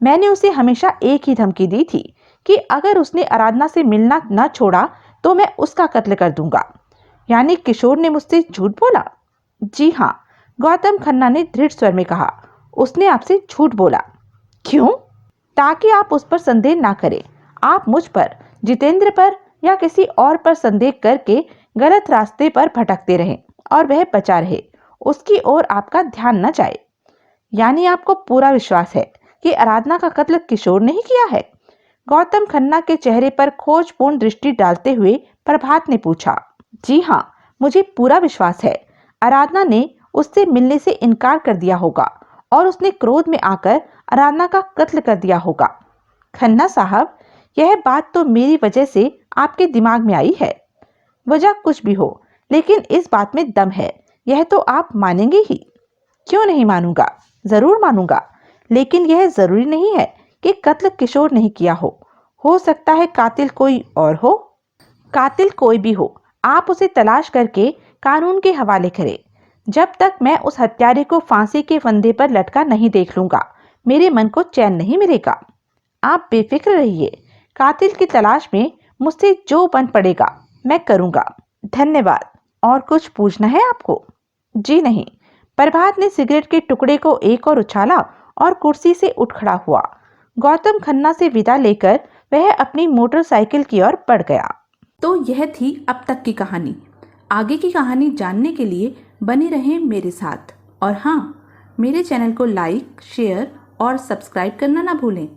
मैंने उसे हमेशा एक ही धमकी दी थी कि अगर उसने आराधना से मिलना न छोड़ा तो मैं उसका कत्ल कर दूंगा। यानी किशोर ने मुझसे झूठ बोला? जी हाँ, गौतम खन्ना ने दृढ़ स्वर में कहा। उसने आपसे झूठ बोला। क्यों? ताकि आप उस पर संदेह ना करें। आप मुझ पर, जितेंद्र पर या किसी और पर संदेह करके गलत रास्ते पर भटकते रहें और वह बचा रहे, उसकी ओर आपका ध्यान न जाए। यानी आपको पूरा विश्वास है कि आराधना का कत्ल किशोर ने ही किया है? गौतम खन्ना के चेहरे पर खोजपूर्ण दृष्टि डालते हुए प्रभात ने पूछा। जी हाँ, मुझे पूरा विश्वास है। आराधना ने उससे मिलने से इनकार कर दिया होगा और उसने क्रोध में आकर आराधना का कत्ल कर दिया होगा। खन्ना साहब, यह बात तो मेरी वजह से आपके दिमाग में आई है। वजह कुछ भी हो, लेकिन इस बात में दम है, यह तो आप मानेंगे ही। क्यों नहीं मानूंगा, जरूर मानूंगा। लेकिन यह जरूरी नहीं है कि कत्ल किशोर नहीं किया हो सकता है कातिल कोई और हो। कातिल कोई भी हो, आप उसे तलाश करके कानून के हवाले करें। जब तक मैं उस हत्यारे को फांसी के फंदे पर लटका नहीं देख लूंगा, मेरे मन को चैन नहीं मिलेगा। आप बेफिक्र रहिए। कातिल की तलाश में मुझसे जो बन पड़ेगा मैं करूंगा। धन्यवाद। और कुछ पूछना है आपको? जी नहीं। प्रभात ने सिगरेट के टुकड़े को एक और उछाला और कुर्सी से उठ खड़ा हुआ। गौतम खन्ना से विदा लेकर वह अपनी मोटरसाइकिल की ओर बढ़ गया। तो यह थी अब तक की कहानी। आगे की कहानी जानने के लिए बने रहें मेरे साथ। और हाँ, मेरे चैनल को लाइक, शेयर और सब्सक्राइब करना ना भूलें।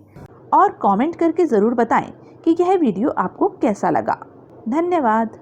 और कमेंट करके ज़रूर बताएं कि यह वीडियो आपको कैसा लगा। धन्यवाद।